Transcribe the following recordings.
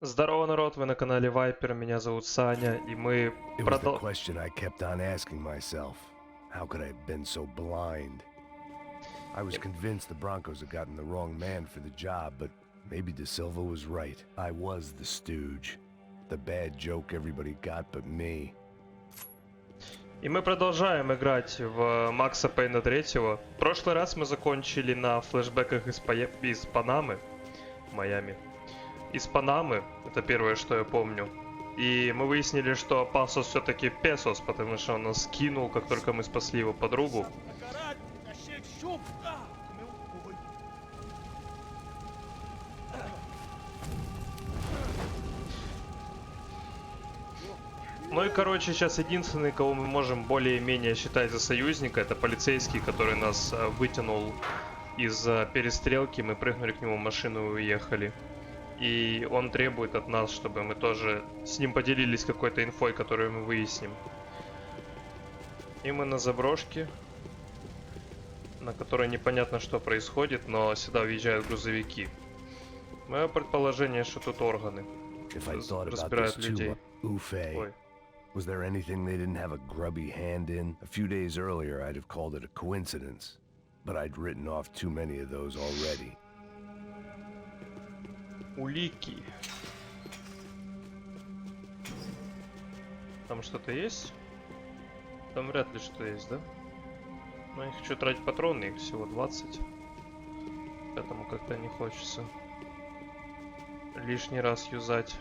Здорово, народ, вы на канале Вайпер, меня зовут Саня, и мы How could I have been so blind? I was convinced the Broncos had gotten the wrong man for the job, but maybe De Silva was right. I was the stooge. The bad joke everybody got but me. И мы продолжаем играть в Макса Пейна 3. В прошлый раз мы закончили на флешбеках из Панамы, Майами. Из Панамы, это первое, что я помню. И мы выяснили, что Пасос все-таки Песос, потому что он нас кинул, как только мы спасли его подругу. Ну и, короче, сейчас единственный, кого мы можем более-менее считать за союзника, это полицейский, который нас вытянул из перестрелки. Мы прыгнули к нему в машину и уехали. И он требует от нас, чтобы мы тоже с ним поделились какой-то инфой, которую мы выясним. И мы на заброшке, на которой непонятно, что происходит, но сюда въезжают грузовики. Мое предположение, что тут органы разбирают людей. Ой. Was there anything they didn't have a grubby hand in? A few days earlier, I'd have called it a coincidence, but I'd written off too many of those already. Улики. Там что-то есть? Там вряд ли что есть, да? Но я хочу тратить патроны, их всего 20. Поэтому как-то не хочется лишний раз юзать.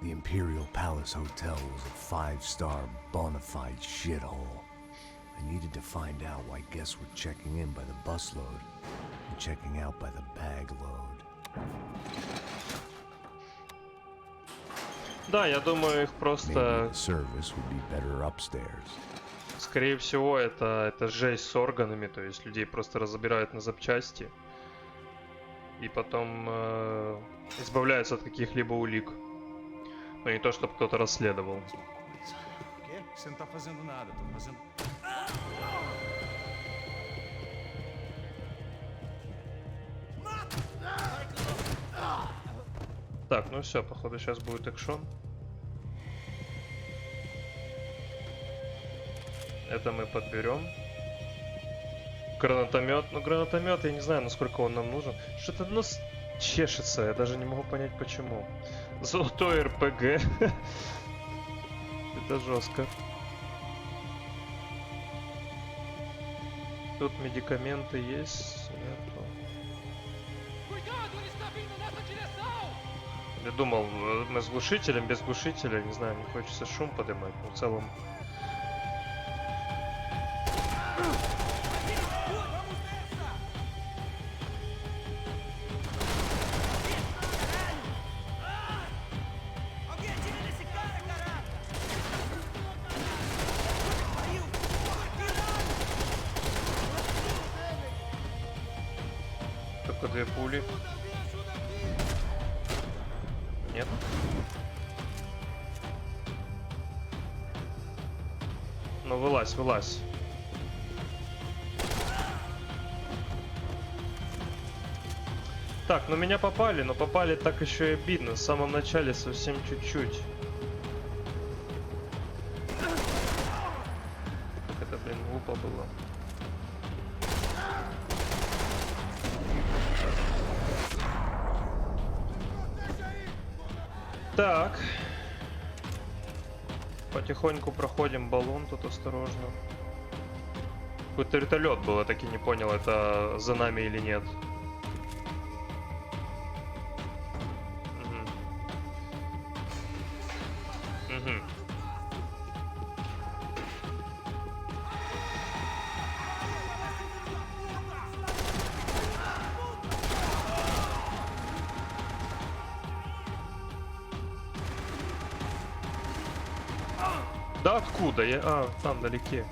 The Imperial Palace Hotel was a five-star bona fide shithole. I needed to find out why guests were checking in by the busload and checking out by the bag load. Да, я думаю, их просто... Service would be better upstairs. Скорее всего, это жесть с органами, то есть людей просто разбирают на запчасти. И потом избавляются от каких-либо улик. Но не то, чтобы кто-то расследовал. Так, ну все, походу сейчас будет экшон. Это мы подберем. Гранатомет. Ну, гранатомет, я не знаю, насколько он нам нужен. Что-то нос чешется, я даже не могу понять почему. Золотой РПГ. Это жестко. Тут медикаменты есть. Нету. Я думал, мы с глушителем, без глушителя, не знаю, не хочется шум поднимать, но в целом. Только 2 пули. Нет. Ну, вылазь, вылазь. Так, ну меня попали, но попали так еще и обидно. В самом начале совсем чуть-чуть. Как это, блин, глупо было. Так. Потихоньку проходим баллон, тут осторожно. Какой-то вертолет был, я так и не понял, это за нами или нет. Да откуда? Я... А, там вдалеке.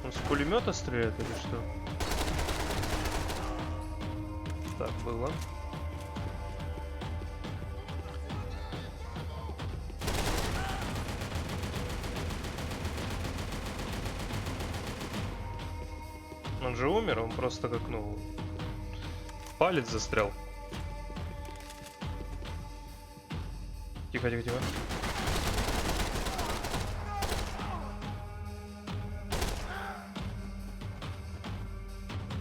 Он с пулемета стреляет или что? Так, было. Он же умер, он просто как, ну, палец застрял. Тихо, тихо, тихо.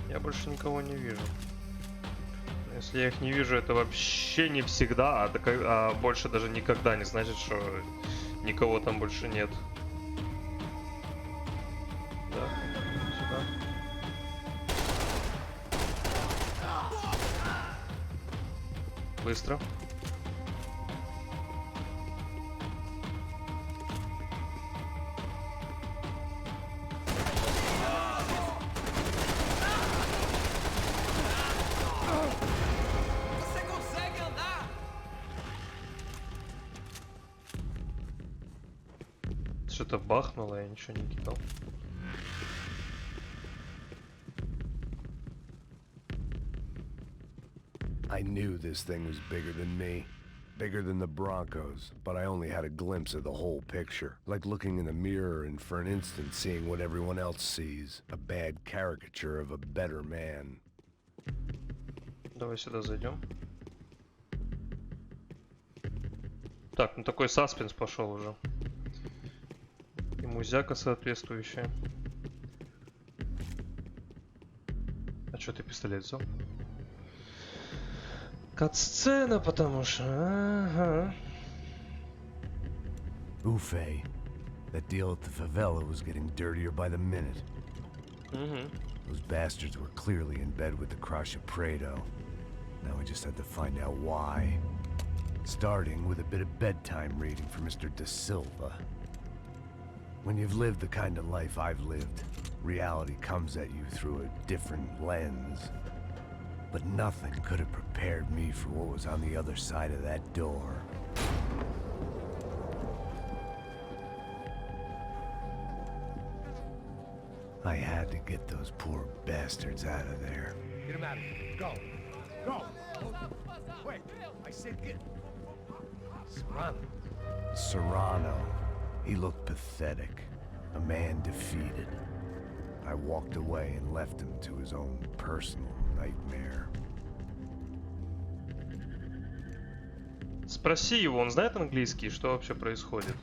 Я больше никого не вижу. Если я их не вижу, это вообще не всегда, а больше даже никогда не значит, что никого там больше нет. Да, сюда. Быстро. Что-то бахнуло, я ничего не кидал. I knew this thing was bigger than me. Bigger than the Broncos, but I only had a glimpse of the whole picture. Like looking in the mirror and for an instant seeing what everyone else sees. A bad caricature of a better man. Давай сюда зайдем. Так, ну такой саспенс пошел уже. И музяка соответствующая. А что ты пистолет взял? Кат-сцена, потому что... Ага. Ufe. That deal at the favela was getting dirtier by the minute. Those bastards were clearly in bed with the Crush of Prado. Now we just had to find out why. Starting with a bit of bedtime reading for Mr. Da Silva. When you've lived the kind of life I've lived, reality comes at you through a different lens. But nothing could have prepared me for what was on the other side of that door. I had to get those poor bastards out of there. Get him out of here. Go. Go. Wait. I said get... Serrano. Serrano. He looked pathetic. A man defeated. I walked away and left him to his own personal nightmare. Спроси его, он знает английский, что вообще происходит?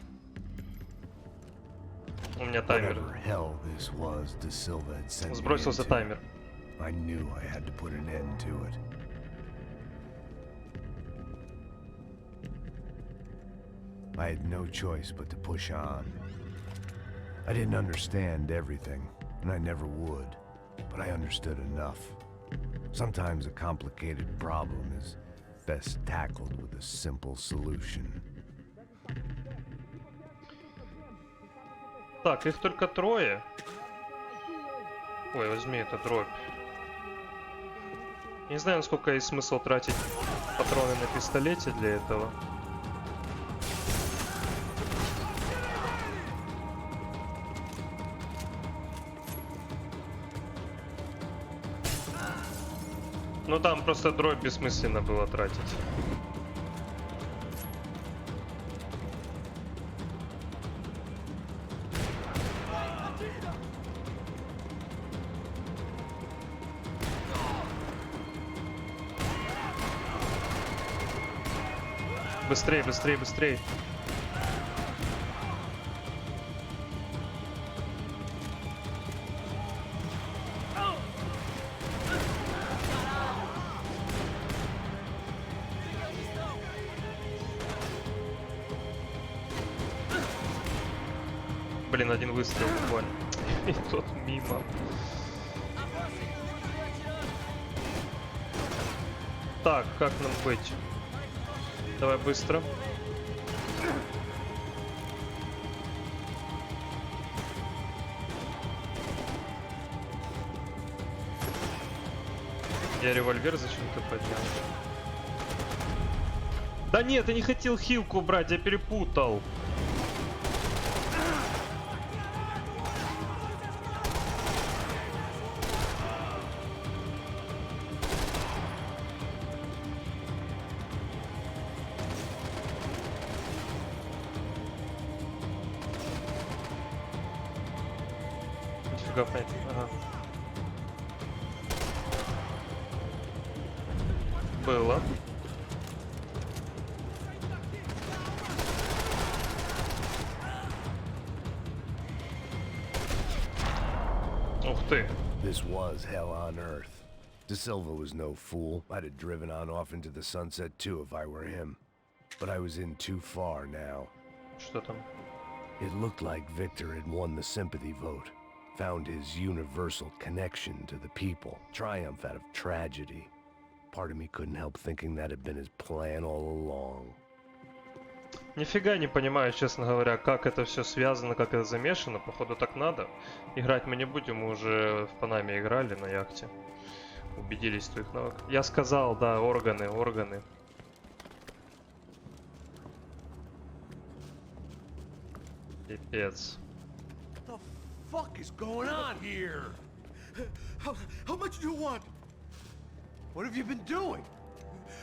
У меня таймер. Whatever hell this was, Da Silva had sent me Сбросился into, таймер. I knew I had to put an end to it. I had no choice but to push on. I didn't understand everything, and I never would, but I understood enough. Sometimes a complicated problem is best tackled with a simple solution. Так, их только трое. Ой, возьми эту дробь. Не знаю, насколько есть смысл тратить патроны на пистолете для этого. Ну там просто дробь бессмысленно было тратить. Быстрей, быстрей, быстрей. Блин, один выстрел буквально. И тот мимо. Так, как нам быть? Давай быстро. Я револьвер зачем-то поднял. Да нет, я не хотел хилку брать, я перепутал. Нифига понять. Ага. было. Ух ты. This was hell on earth. De Silva was no fool. I'd have driven on off into the sunset too if I were him. But I was in too far now. Что там? It looked like Victor had won the sympathy vote. Found his universal connection to the people. Triumph out of tragedy. Part of me couldn't help thinking that had been his plan all along. Нифига не понимаю, честно говоря, как это все связано, как это замешано. Походу так надо. Играть мы не будем, мы уже в Панаме играли на яхте. Убедились в твоих навыках. Я сказал, да, органы, органы. Пипец. What the fuck is going on here? How much do you want? What have you been doing?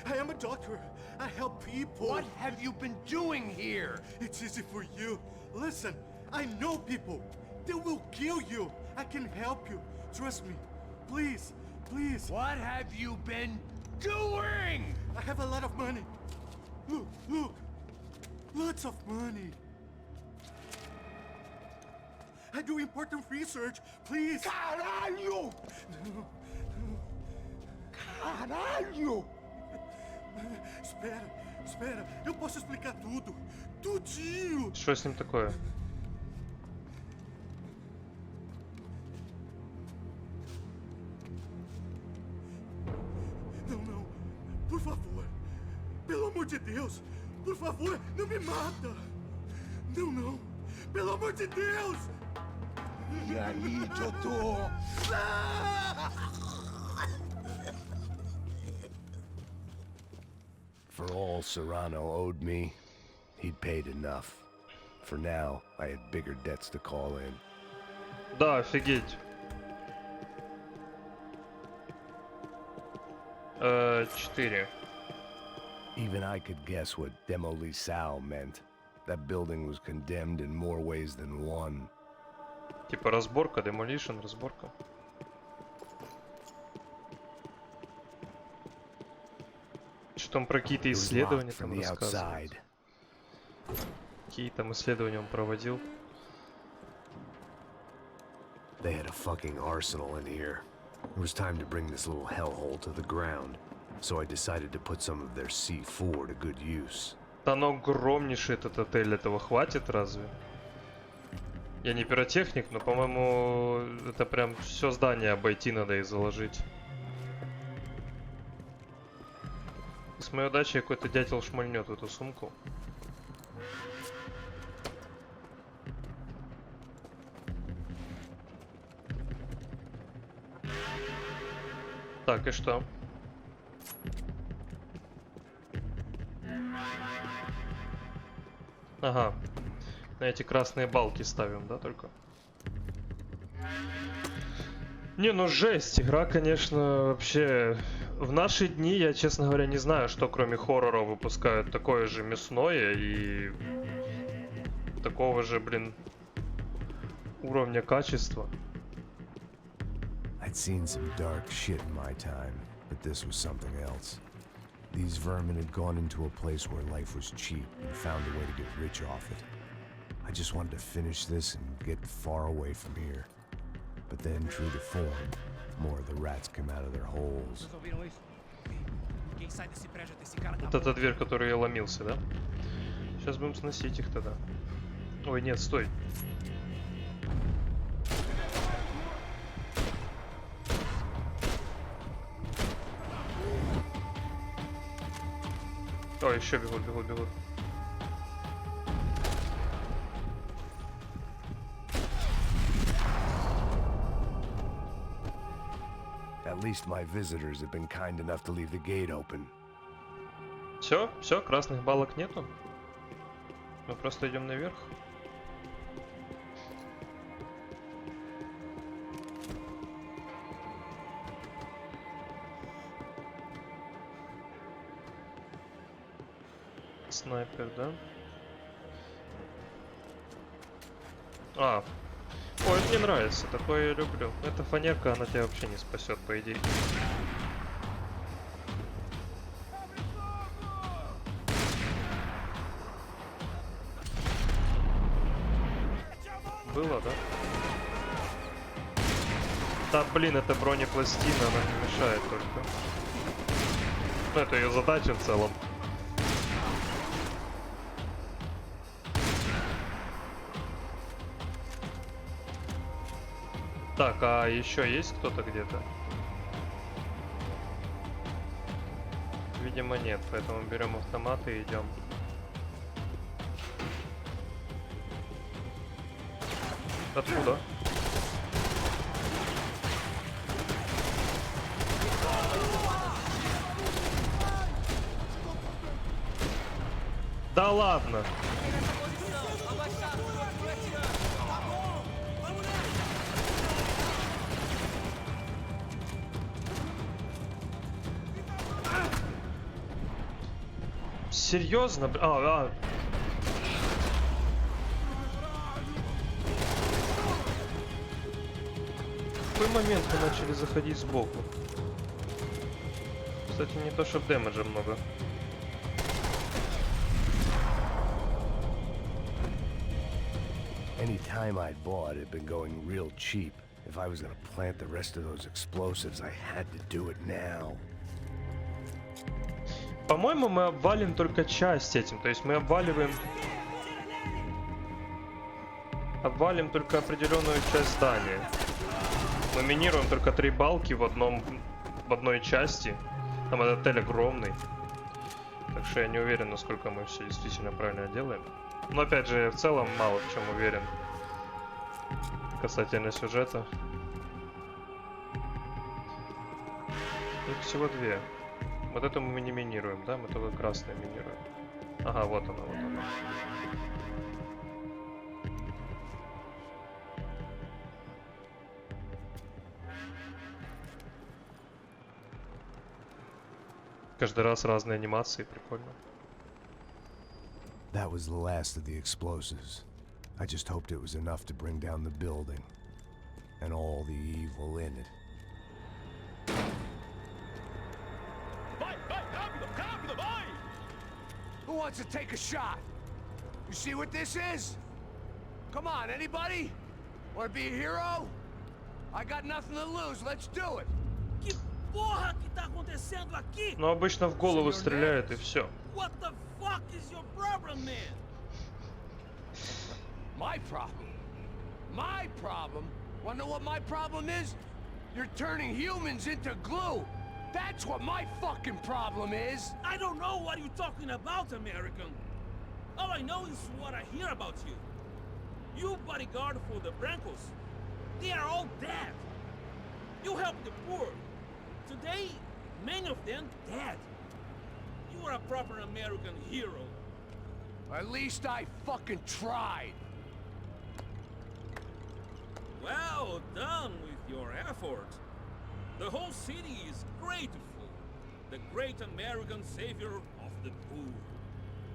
I am a doctor. I help people. What have you been doing here? It's easy for you. Listen, I know people. They will kill you. I can help you. Trust me. Please, please. What have you been doing? I have a lot of money. Look, look. Lots of money. I do important research. Please. Caralho! No, Caralho! Espera, espera. Eu posso explicar tudo. Tudinho. Что с ним такое? Não, não. Por favor. Pelo amor de Deus. Por favor, não me mata. Não, não. Pelo amor de Deus. E aí, doutor? For all Serrano owed me, he'd paid enough. For now, I had bigger debts to call in. Да, офигеть. 4. Even I could guess what demolisal meant. That building was condemned in more ways than one. Типа разборка, demolition, разборка. Что там про какие-то It was исследования locked там from the рассказывают? outside. Какие там исследования он проводил? They had a fucking arsenal in here. It was time to bring this little hellhole to the ground. So I decided to put some of their C4 to good use. Да но огромнейший этот отель, этого хватит разве? Я не пиротехник, но, по-моему, это прям все здание обойти надо и заложить. С моей удачей какой-то дятел шмальнет в эту сумку. Так, и что? Ага. На эти красные балки ставим, да, только? Не, ну жесть. Игра, конечно, вообще... В наши дни, я, честно говоря, не знаю, что кроме хоррора выпускают такое же мясное и... такого же, блин, уровня качества. I'd seen some dark shit in my time, but this was something else. These vermin had gone into a place where life was cheap and found a way to get rich off it. I just wanted to finish this and get far away from here. But then, true to form, more of the rats come out of their holes. Вот эта дверь, которую я ломился, да? Сейчас будем сносить их тогда. Ой, нет, стой. Ой, еще бегут, бегут, бегут. At least my visitors have been kind enough to leave the gate open. Все, все, красных балок нету. Мы просто идем наверх. Снайпер, да? А. Ой, это мне нравится, такое я люблю. Эта фанерка, она тебя вообще не спасет, по идее. было, да? Да, блин, это бронепластина, она не мешает только. Ну, это ее задача в целом. Так, а еще есть кто-то где-то? Видимо, нет, поэтому берем автомат и идем. Откуда? Да ладно! Серьезно? В какой момент мы начали заходить сбоку? Кстати, не то, что дэмэджа много. Any time I'd bought had been going real cheap. If I was gonna plant the rest of those explosives, I had to do it now. По-моему, мы обвалим только часть этим. То есть мы обваливаем только определенную часть здания. Мы минируем только 3 балки в одной части. Там этот отель огромный. Так что я не уверен, насколько мы все действительно правильно делаем. Но опять же, я в целом мало в чем уверен касательно сюжета. Их всего 2. Вот это мы не минируем, да? Мы только красное минируем. Ага, вот она, вот она. Каждый раз разные анимации, прикольно. That was the last of the explosives. I just hoped it was enough to bring down the building and all the evil in it. Who wants to take a shot? You see what this is? Come on, anybody? Want to be a hero? I got nothing to lose. Let's do it. Que porra que tá acontecendo aqui? Но обычно в голову стреляют и все. What the fuck is your problem, man? My problem? My problem? Wanna know what my problem is? You're turning humans into glue. That's what my fucking problem is. I don't know what you're talking about, American. All I know is what I hear about you. You bodyguard for the Brancos. They are all dead. You help the poor. Today, many of them dead. You are a proper American hero. At least I fucking tried. Well done with your effort. The whole city is grateful. The great American savior of the poor.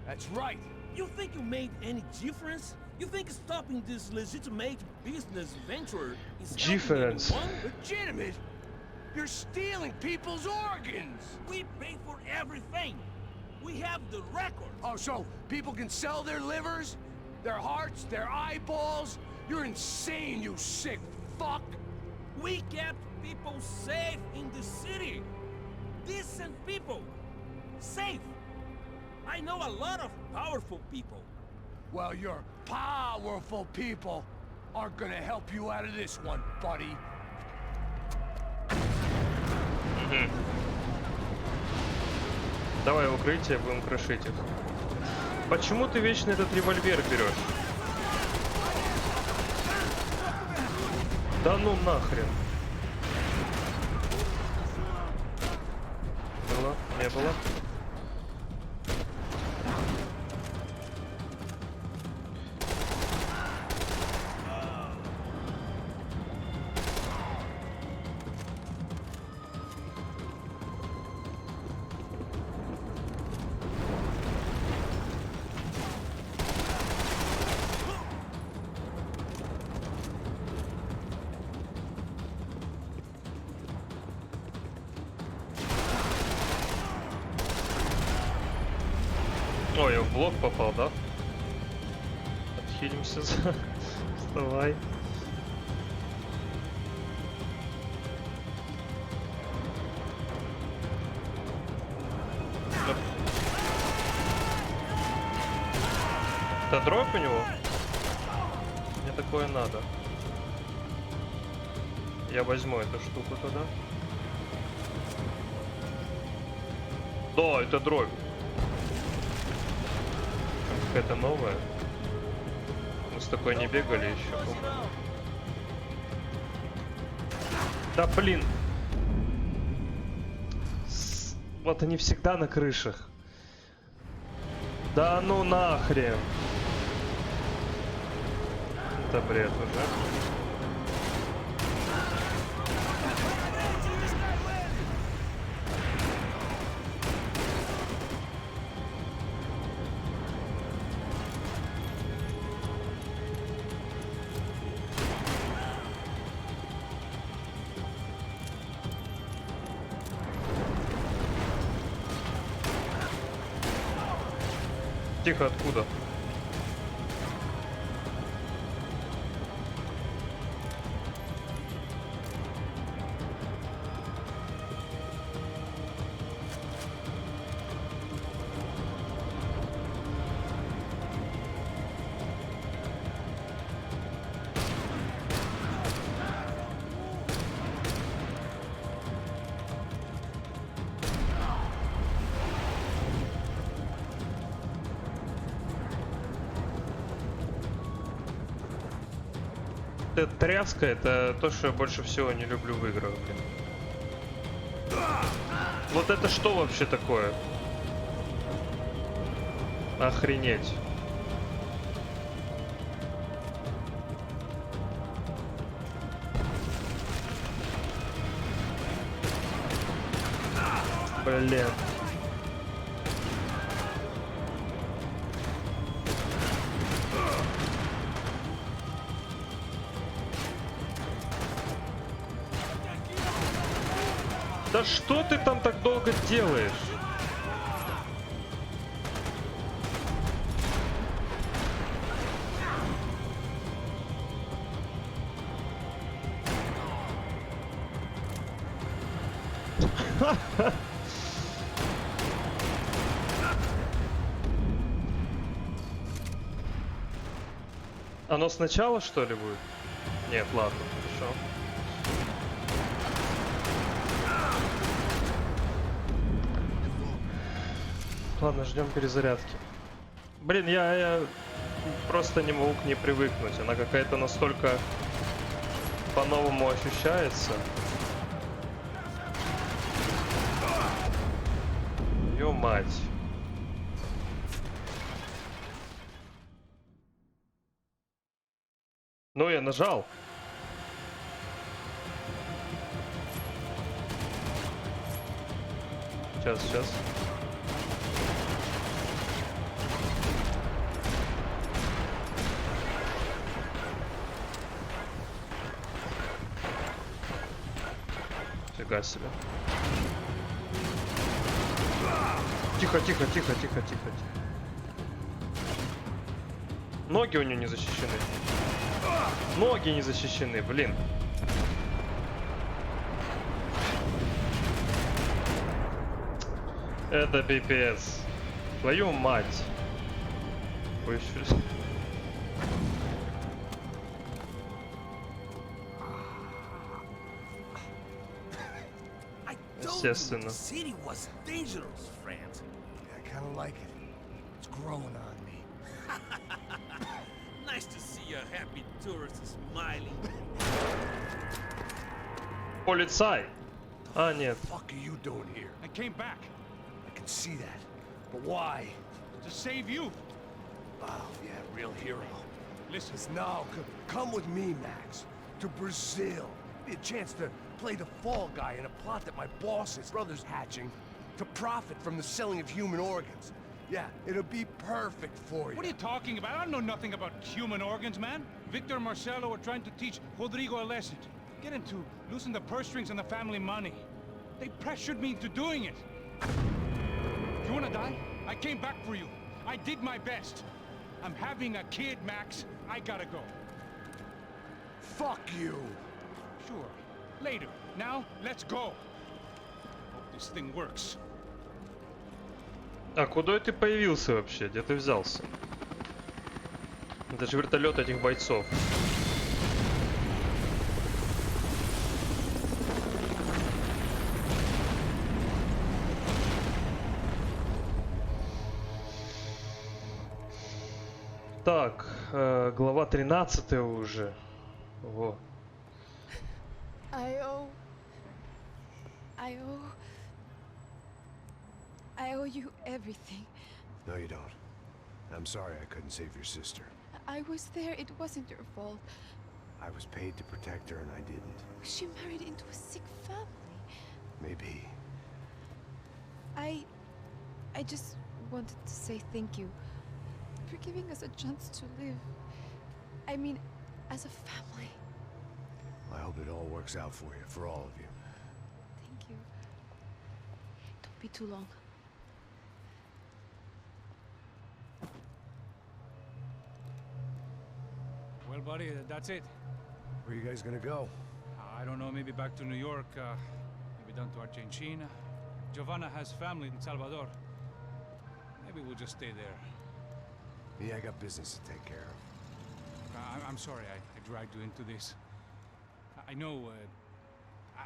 That's right. You think you made any difference? You think stopping this legitimate business venture is Difference. helping anyone? Legitimate? You're stealing people's organs. We pay for everything. We have the record. Oh, so people can sell their livers, their hearts, their eyeballs? You're insane, you sick fuck. We kept people safe in the city. Decent people. Safe. I know a lot of powerful people. Well, your powerful people aren't gonna help you out of this one, buddy. Давай в укрытие, будем крошить их. Почему ты вечно этот револьвер берешь? Да ну нахрен. Было? Не было? Ой, я в блок попал, да? Отхилимся Давай. Это дробь у него? Мне такое надо. Я возьму эту штуку тогда. Да, это дробь. Какая-то новая. Мы с такой не бегали еще. Да блин. Вот они всегда на крышах. Да ну нахрен. Это бред уже. Тихо, откуда? Эта тряска — это то, что я больше всего не люблю в играх, блин. Вот это что вообще такое? Охренеть. Блин. Да что ты там так долго делаешь? Оно сначала, что ли, будет? Нет, ладно, хорошо. Ладно, ждем перезарядки. Блин, я просто не могу к ней привыкнуть. Она какая-то настолько по-новому ощущается. Ё мать. Ну, я нажал. Сейчас. Фига себе. Тихо. Ноги у нее не защищены. Ноги не защищены, блин. Это пипец. Твою мать. Естественно. The city was dangerous, friends. I kind of like it. It's growing on me. Nice to see a happy tourist smiling. Полицай. А, нет. What the fuck are you doing here? I came back I can see that. But why? to save you. Oh, yeah, real hero. Listen, Now, come with me, Max. To Brazil. Be a chance to play the fall guy in a plot that my boss's brother's hatching to profit from the selling of human organs. Yeah, it'll be perfect for you. what are you talking about? I know nothing about human organs, man. Victor and Marcelo were trying to teach Rodrigo a lesson. Get him to loosen the purse strings on the family money. They pressured me into doing it. You wanna die? I came back for you. I did my best. I'm having a kid, Max. I gotta go. Fuck you! Sure. Later. Now, let's go. Hope this thing works. А куда ты появился вообще? Где ты взялся? Это же вертолет этих бойцов. Так, глава 13 уже. Во. I owe you everything. No, you don't. I'm sorry I couldn't save your sister. I was there. It wasn't your fault. I was paid to protect her and I didn't. She married into a sick family. Maybe. I just wanted to say thank you for giving us a chance to live. I mean, as a family. I hope it all works out for you, for all of you. Thank you. Don't be too long. Well, buddy, that's it. Where are you guys gonna go? I don't know, maybe back to New York, maybe down to Argentina. Giovanna has family in Salvador. Maybe we'll just stay there. Me, I got business to take care of. I'm sorry I dragged you into this. I know,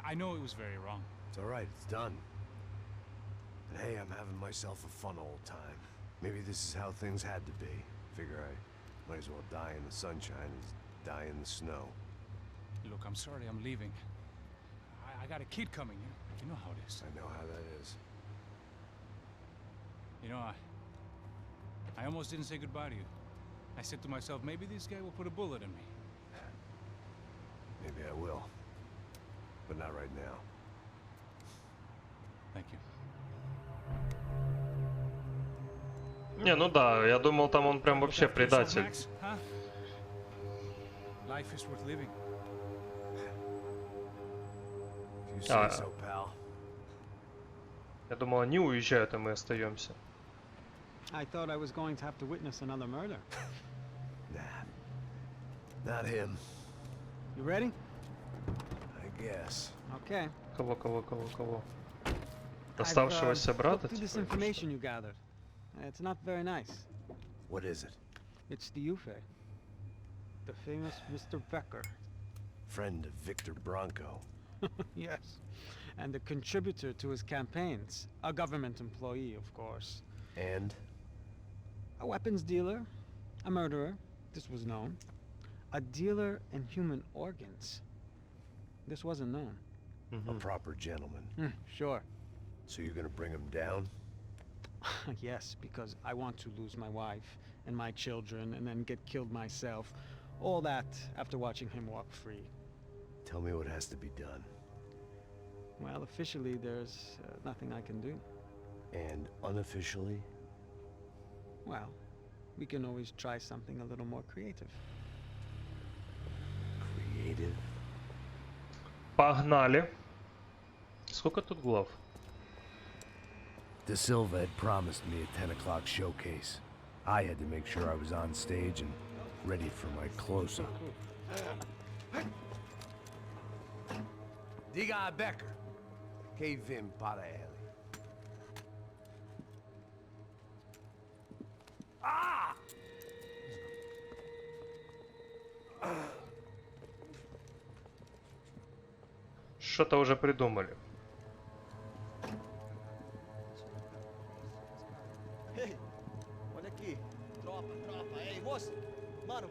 I know it was very wrong. It's all right, it's done. And hey, I'm having myself a fun old time. Maybe this is how things had to be. Figure I might as well die in the sunshine as die in the snow. Look, I'm sorry I'm leaving. I got a kid coming, you know how it is. I know how that is. You know, I almost didn't say goodbye to you. I said to myself, maybe this guy will put a bullet in me. Maybe I will. But not right now. Thank you. Не, ну да, я думал, там он прям вообще предатель. Max, huh? Life is worth living. If you say so, pal. Я думал, они уезжают, а мы остаемся. I thought I was going to have to witness another murder. Nah. Not him. You ready? I guess. Okay. Кого? Оставшегося I've брата? looked through this типа, или что? information you gathered. It's not very nice. What is it? It's the Ufe. The famous Mr. Becker. Friend of Victor Branco. Yes. And a contributor to his campaigns. A government employee, of course. And? A weapons dealer. A murderer. This was known. A dealer in human organs. This wasn't known. A proper gentleman. Sure. So you're gonna bring him down? Yes, because I want to lose my wife and my children and then get killed myself. All that after watching him walk free. Tell me what has to be done. Well, officially there's nothing I can do. And unofficially? Well, we can always try something a little more creative. Creative? Погнали. Сколько тут глав? De Silva had promised me a 10 o'clock showcase. I had to make sure I was on stage and ready for my close-up. Diga a Becker. Que vim para ele. Ah! Что-то уже придумали. Ei, olha aqui. Tropa. Ei, moço. Mano,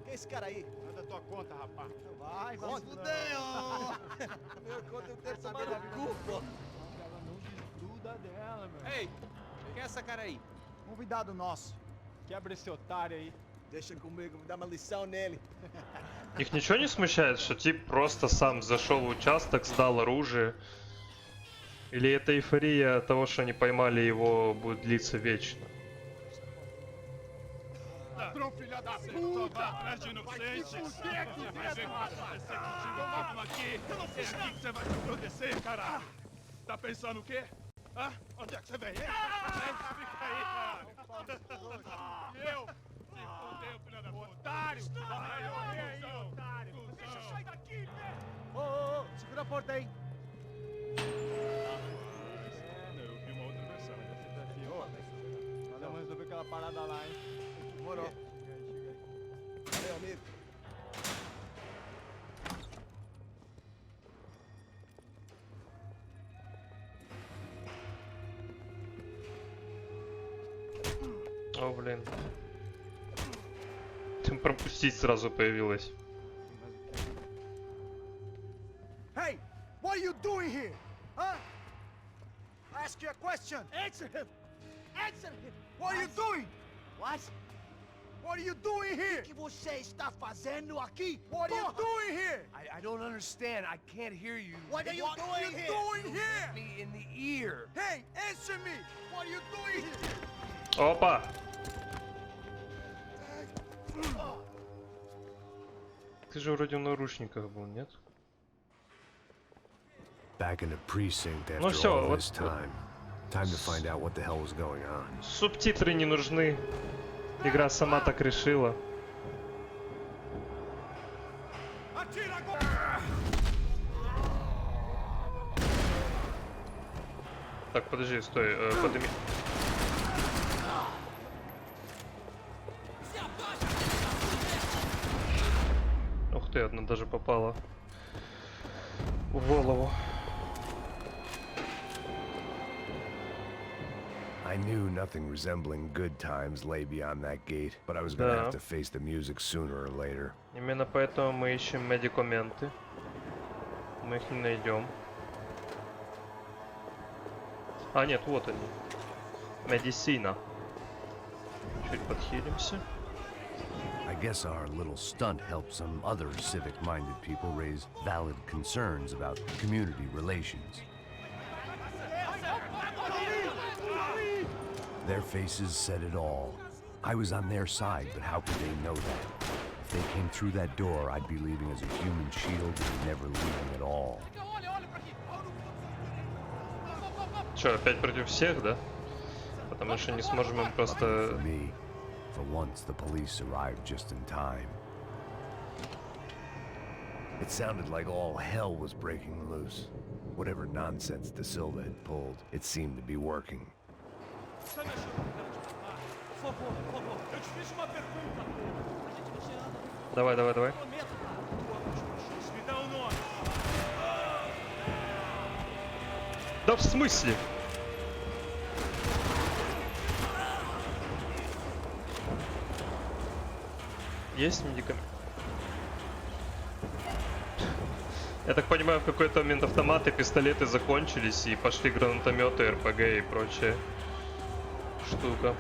quem é esse cara aí? Manda tua conta, rapaz. Vai se fuder, ó. Meu conta eu quero saber da culpa. Ela não desgruda dela, meu. Ei, quem é essa cara aí? Convidado nosso. Quebra esse otário aí. Deixa comigo, vou dar uma lição nele. Их ничего не смущает, что тип просто сам зашел в участок, сдал оружие? Или эта эйфория того, что они поймали его, будет длиться вечно? Ladrão, filha da puta! Vai atrás de inocente! Vai ver o que vai acontecer contigo mesmo aqui! É aqui que você vai se acontecer, caralho! Tá pensando o quê? Hã? Onde é que você vem? Fica aí, caralho! E eu? Se fudeu, filha da puta! Otário! Vai, ô, otário! porta aí. Eu vi uma outra versão. Vamos resolver aquela parada lá, hein? Demorou. Valeu, amigo. О, блин. Там пропустить сразу появилось. Hey, what are you doing here? Huh? I ask you a question. Answer him. Answer him. What are you doing? What? What are you doing here? O que você está fazendo aqui? What are you doing here? I don't understand. I can't hear you. What are you doing here? Doing here? Me in the ear. Hey, answer me. What are you doing here? Опа! Ты же вроде в наручниках был, нет? Back in the precinct Ну after всё, all вот this time. Time to find out what the hell was going on. субтитры не нужны. Игра сама так решила. Так, подожди, стой, подними. Ух ты, одна даже попала в голову. I knew nothing resembling good times lay beyond that gate, but I was gonna have to face the music sooner or later. Именно поэтому мы ищем медикаменты. Мы их не найдем. А, нет, вот они. Медицина. Чуть подхилимся. I guess our little stunt helped some other civic-minded people raise valid concerns about community relations. Their faces said it all. I was on their side, but how could they know that? If they came through that door, I'd be leaving as a human shield and never leaving at all. Чё, опять против всех, да? Потому что не сможем им просто... For me, for once, the police arrived just in time. It sounded like all hell was breaking loose. Whatever nonsense De Silva had pulled, it seemed to be working. Давай, давай, давай. Да в смысле? Есть медикамент? Я так понимаю, в какой-то момент автоматы, пистолеты закончились и пошли гранатометы, РПГ и прочее штука.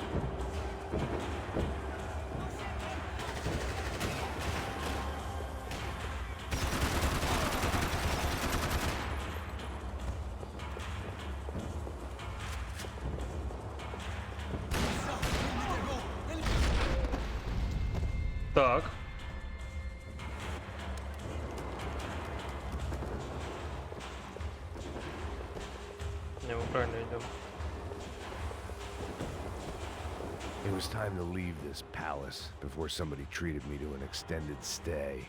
Так. Не, мы правильно идем. It was time to leave this palace before somebody treated me to an extended stay.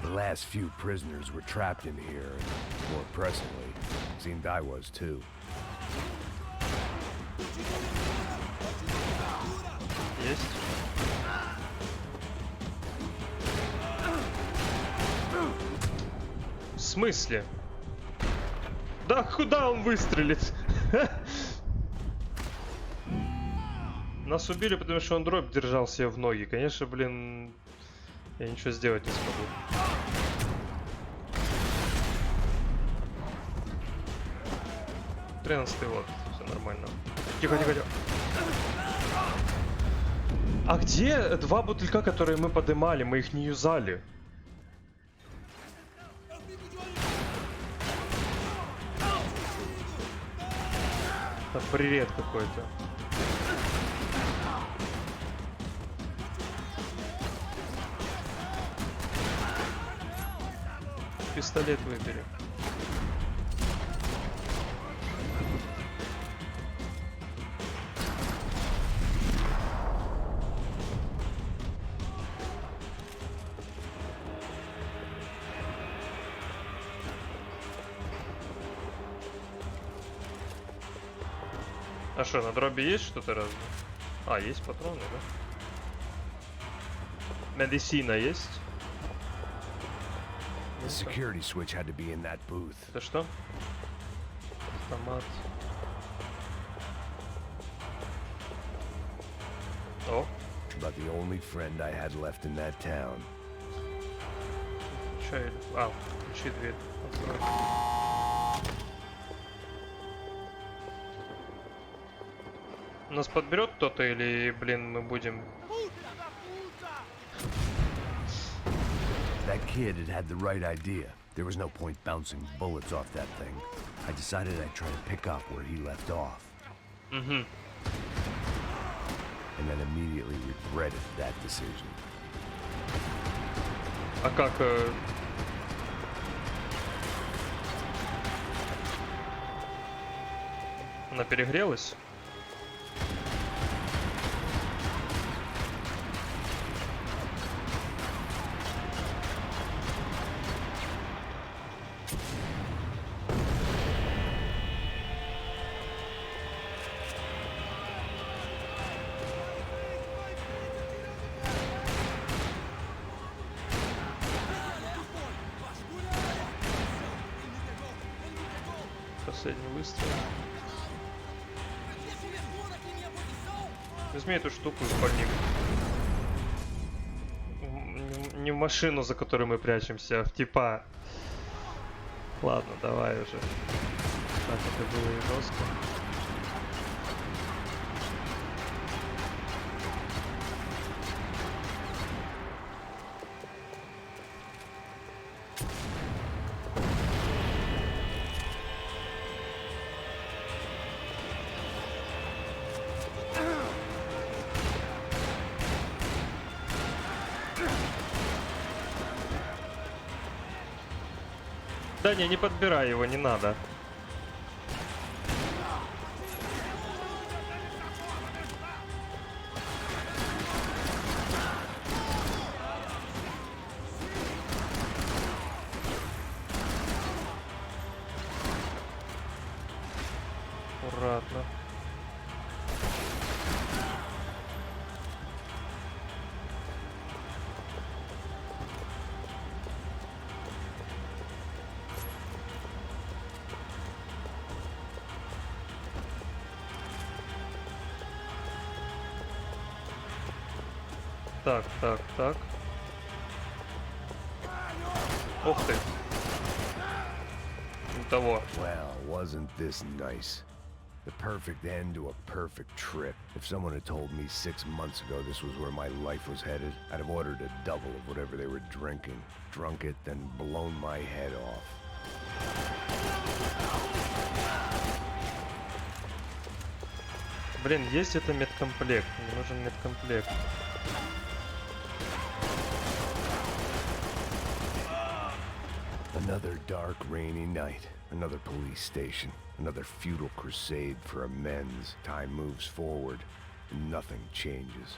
The last few prisoners were trapped in here, and more pressingly, it seemed I was too. Есть. В смысле? Да куда он выстрелит? Нас убили, потому что он дробь держал себе в ноги. Конечно, блин, я ничего сделать не смогу. 13-й вот, все нормально. Тихо, тихо, тихо. А где два бутылька, которые мы подымали? Мы их не юзали. Это бред какой-то. Пистолет выбери. А что, на дроби есть что-то разное? А, есть патроны, да? Медицина есть? The security switch had to be in that booth. Это что? Автомат. О, About the only friend I had left in that town. чё? А, ключи дверь. Открой. Нас подберет кто-то или, блин, мы будем... That kid had the right idea. There was no point bouncing bullets off that thing. I decided I'd try to pick up where he left off. Угу. And then immediately regretted that decision. А как... Она перегрелась? Последний выстрел. Возьми эту штуку из больник. Не в машину, за которой мы прячемся, а в типа. Ладно, давай уже. Так это было и жестко. Да не подбирай его, не надо. Аккуратно. Так. Ух ты. Не того. Well, wasn't this nice? The perfect end to a perfect trip. If someone had told me 6 months ago this was where my life was headed, I'd have ordered a double of whatever they were drinking, drunk it, then blown my head off. Блин, есть это медкомплект. Мне нужен медкомплект. Another dark, rainy night. Another police station. Another futile crusade for amends. Time moves forward, and nothing changes.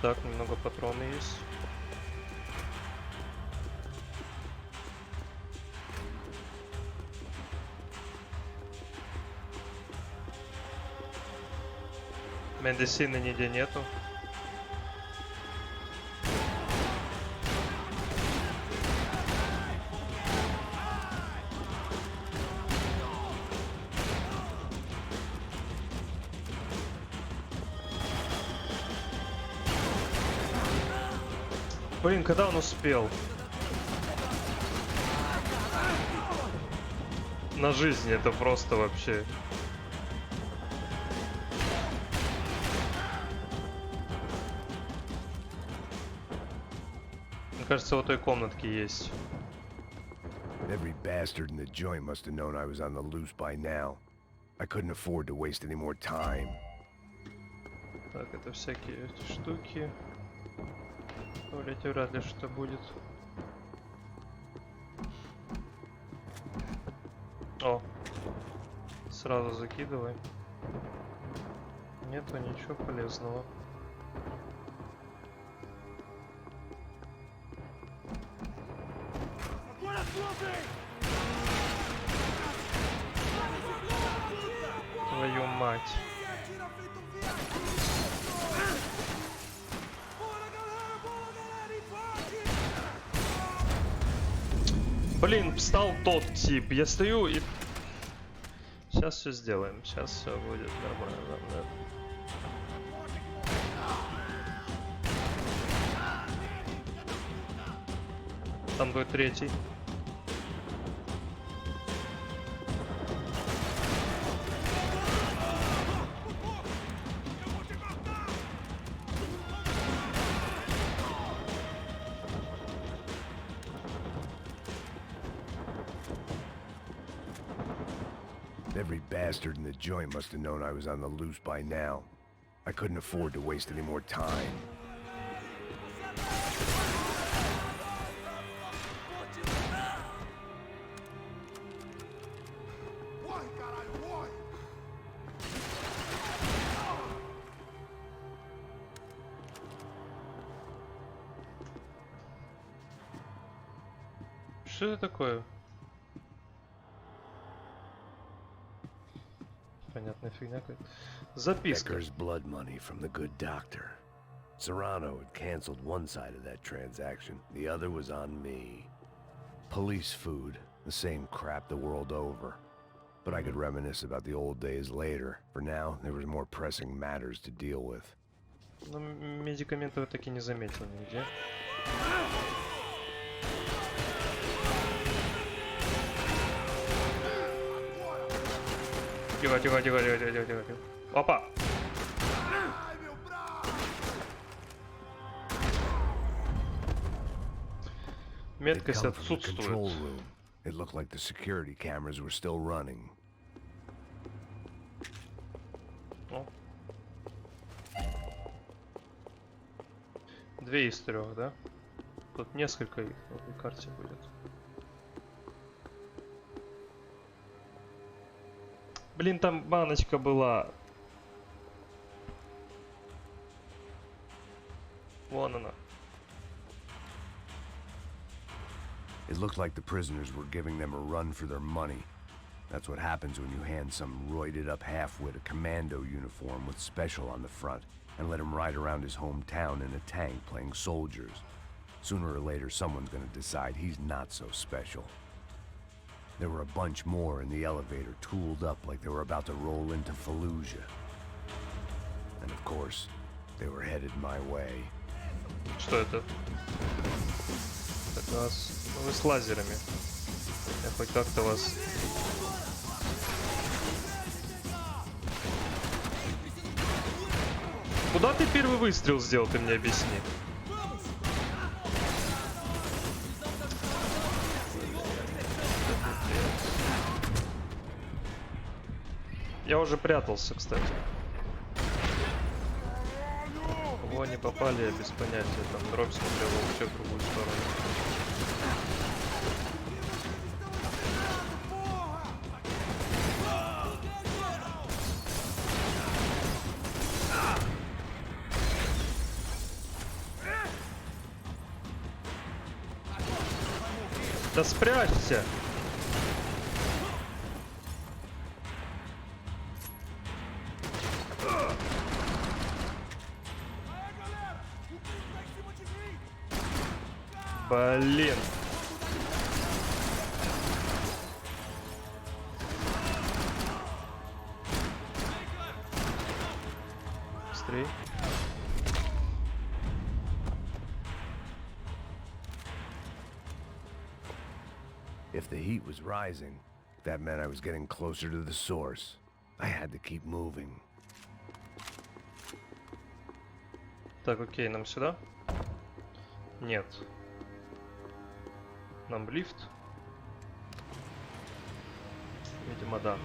Так, немного патроны есть. Медицины нигде нету. Блин, когда он успел? На жизнь это просто вообще. Мне кажется, вот той комнатке есть. Every bastard in the joint must have known I was on the loose by now. I couldn't afford to waste any more time. Так, это всякие эти штуки. В туалете вряд ли что будет. О, сразу закидывай. Нету ничего полезного. мать. Блин, встал тот тип. Я стою и... Сейчас все сделаем. Сейчас все будет нормально. Да. Там будет третий. Every bastard in the joint must have known I was on the loose by now. I couldn't afford to waste any more time. Что это такое? Понятная фигня какая-то. Записка. Becker's blood money from the good doctor. Serrano had canceled one side of that transaction. The other was on me. Police food. The same crap the world over. But I could reminisce about the old days later. For now, there was more pressing matters to deal with. Но медикаментов я таки не заметил нигде. Тихо, тихо, тихо, тихо, тихо, тихо, тихо. Опа! Меткость отсутствует. It looked like the security cameras were still running. О. 2 из 3, да? Тут несколько их в этой карте будет. Блин, там баночка была. Вон она. It looked like the prisoners were giving them a run for their money. That's what happens when you hand some roided-up half-wit a commando uniform with special on the front and let him ride around his hometown in a tank playing soldiers. Sooner or later, someone's gonna decide he's not so special. There were a bunch more in the elevator, tooled up like they were about to roll into Fallujah. And of course, they were headed my way. Что это? Так вас... Вы с лазерами. Я хоть как-то вас... Куда ты первый выстрел сделал, ты мне объясни. Я уже прятался, кстати. Кого не попали, я без понятия. Там дробь смотрел вообще в другую сторону. Да спрячься! Блин. Быстрей. If the heat was rising, that meant I was getting closer to the source. I had to keep moving. Так, окей, нам сюда? Нет. Нам в лифт? Видимо, да.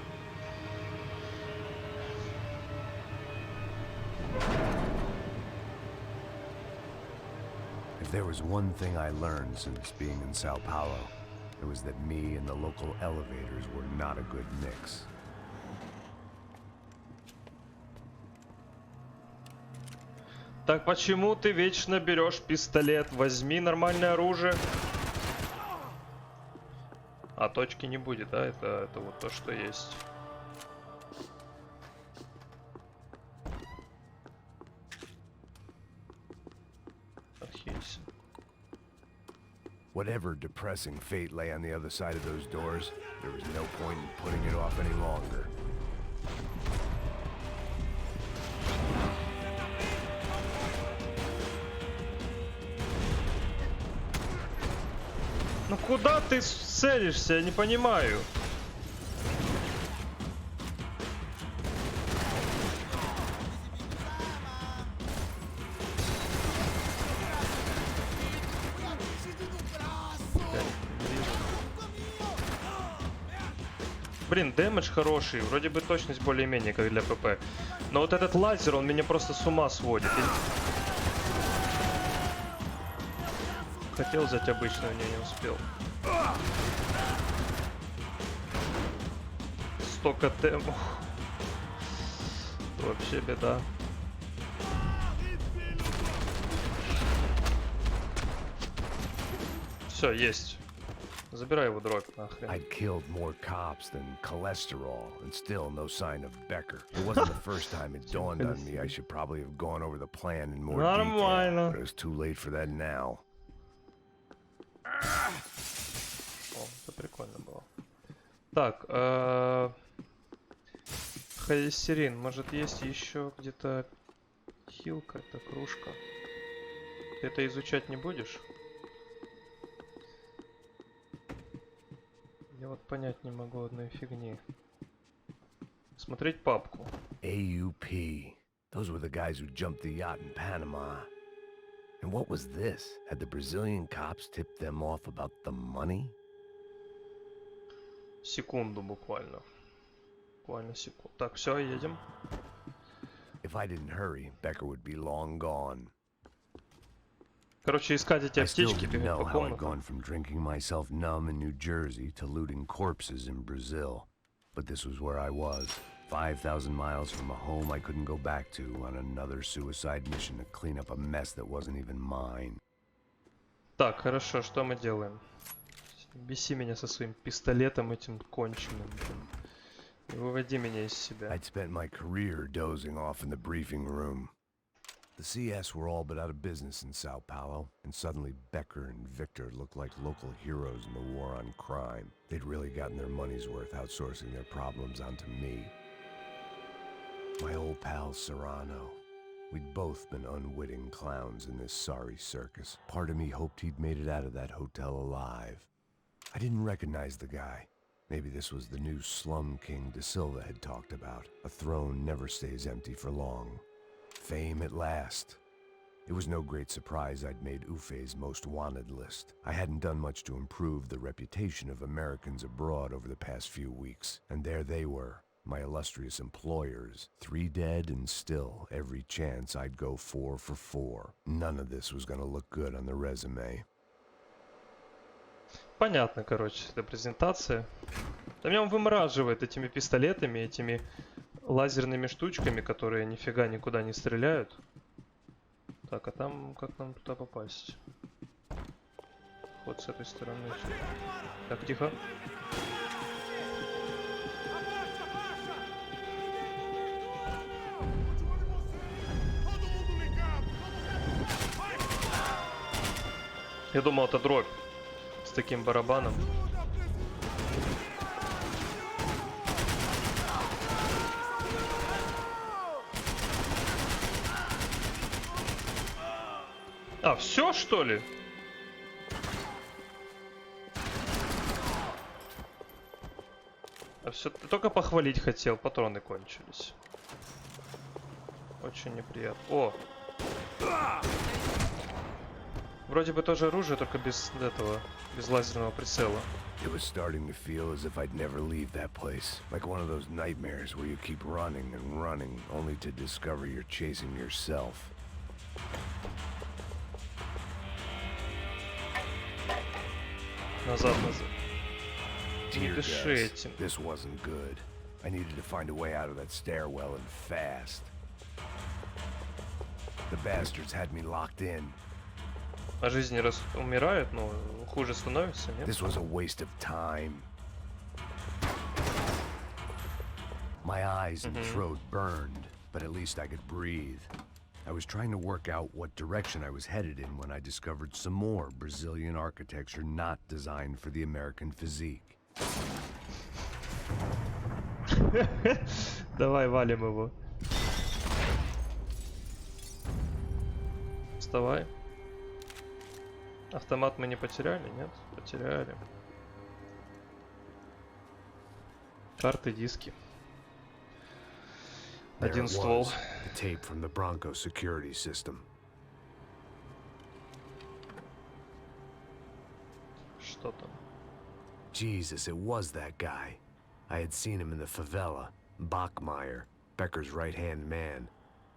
If there was one thing I learned since being in Sao Paulo, it was that me and the local elevators were not a good mix. Так почему ты вечно берешь пистолет? Возьми нормальное оружие. А точки не будет, да? Это вот то, что есть. кейсе. Whatever depressing fate lay on the other side of those doors, there was no point in putting it off any longer. Ну куда ты целишься? Я не понимаю. Блин, дэмэдж хороший, вроде бы точность более-менее, как для ПП. Но вот этот лазер, он меня просто с ума сводит. Хотел взять обычную, не успел. Столько темов. Вообще беда. Все, есть. Забирай его дробь, нахрен. I'd killed more cops than cholesterol, and still no sign of Becker. It wasn't the first time it dawned on me I should probably have gone over the plan in more detail, but it was too late for that now. О, это прикольно было. Так, холестерин, может есть еще где-то хилка, это кружка. Ты это изучать не будешь? Я вот понять не могу одной фигни. Смотреть папку. AUP. Those were the guys who jumped the yacht in Panama. And what was this? Had the Brazilian cops tipped them off about the money? Секунду буквально. Буквально секунду. Так, все, едем. If I didn't hurry, Becker would be long gone. Короче, искать эти I still аптечки, didn't бегать know по how I'd комнатам. gone from drinking myself numb in New Jersey to looting corpses in Brazil. But this was where I was. 5,000 miles from a home I couldn't go back to on another suicide mission to clean up a mess that wasn't even mine. Так, хорошо, что мы делаем? Беси меня со своим пистолетом этим конченым. Не выводи меня из себя. I'd spent my career dozing off in the briefing room. The CS were all but out of business in Sao Paulo, and suddenly Becker and Victor looked like local heroes in the war on crime. They'd really gotten their money's worth outsourcing their problems onto me. My old pal Serrano. We'd both been unwitting clowns in this sorry circus. Part of me hoped he'd made it out of that hotel alive. I didn't recognize the guy. Maybe this was the new slum king De Silva had talked about. A throne never stays empty for long. Fame at last. It was no great surprise I'd made Ufe's most wanted list. I hadn't done much to improve the reputation of Americans abroad over the past few weeks, and there they were, my illustrious employers, 3 dead and still every chance I'd go 4 for 4. None of this was gonna look good on the resume. Понятно, короче, это презентация. Да меня он вымораживает этими пистолетами, этими лазерными штучками, которые нифига никуда не стреляют. Так, а там как нам туда попасть? Вот с этой стороны. Так, тихо. Я думал, это дробь с таким барабаном. А, все, что ли? А все, ты только похвалить хотел, патроны кончились. Очень неприятно. О! Вроде бы тоже оружие, только без этого, без лазерного прицела. It was starting to feel as if I'd never leave that place. Like one of those nightmares where you keep running and running, only to discover you're chasing yourself. Назад, назад. Не Dear дыши gods, этим. this wasn't good. I needed to find a way out of that stairwell and fast. The bastards had me locked in. А жизнь не умирает, но хуже становится, нет? This was a waste of time. My eyes and throat burned, but at least I could breathe. I was trying to work out what direction I was headed in when I discovered some more Brazilian architecture not designed for the American physique. Давай валим его. Вставай. Автомат мы не потеряли, нет? Потеряли. Карты, диски. Один ствол. The tape from the Branco security system. Что там? Jesus, it was that guy. I had seen him in the favela. Bachmeyer, Becker's right-hand man.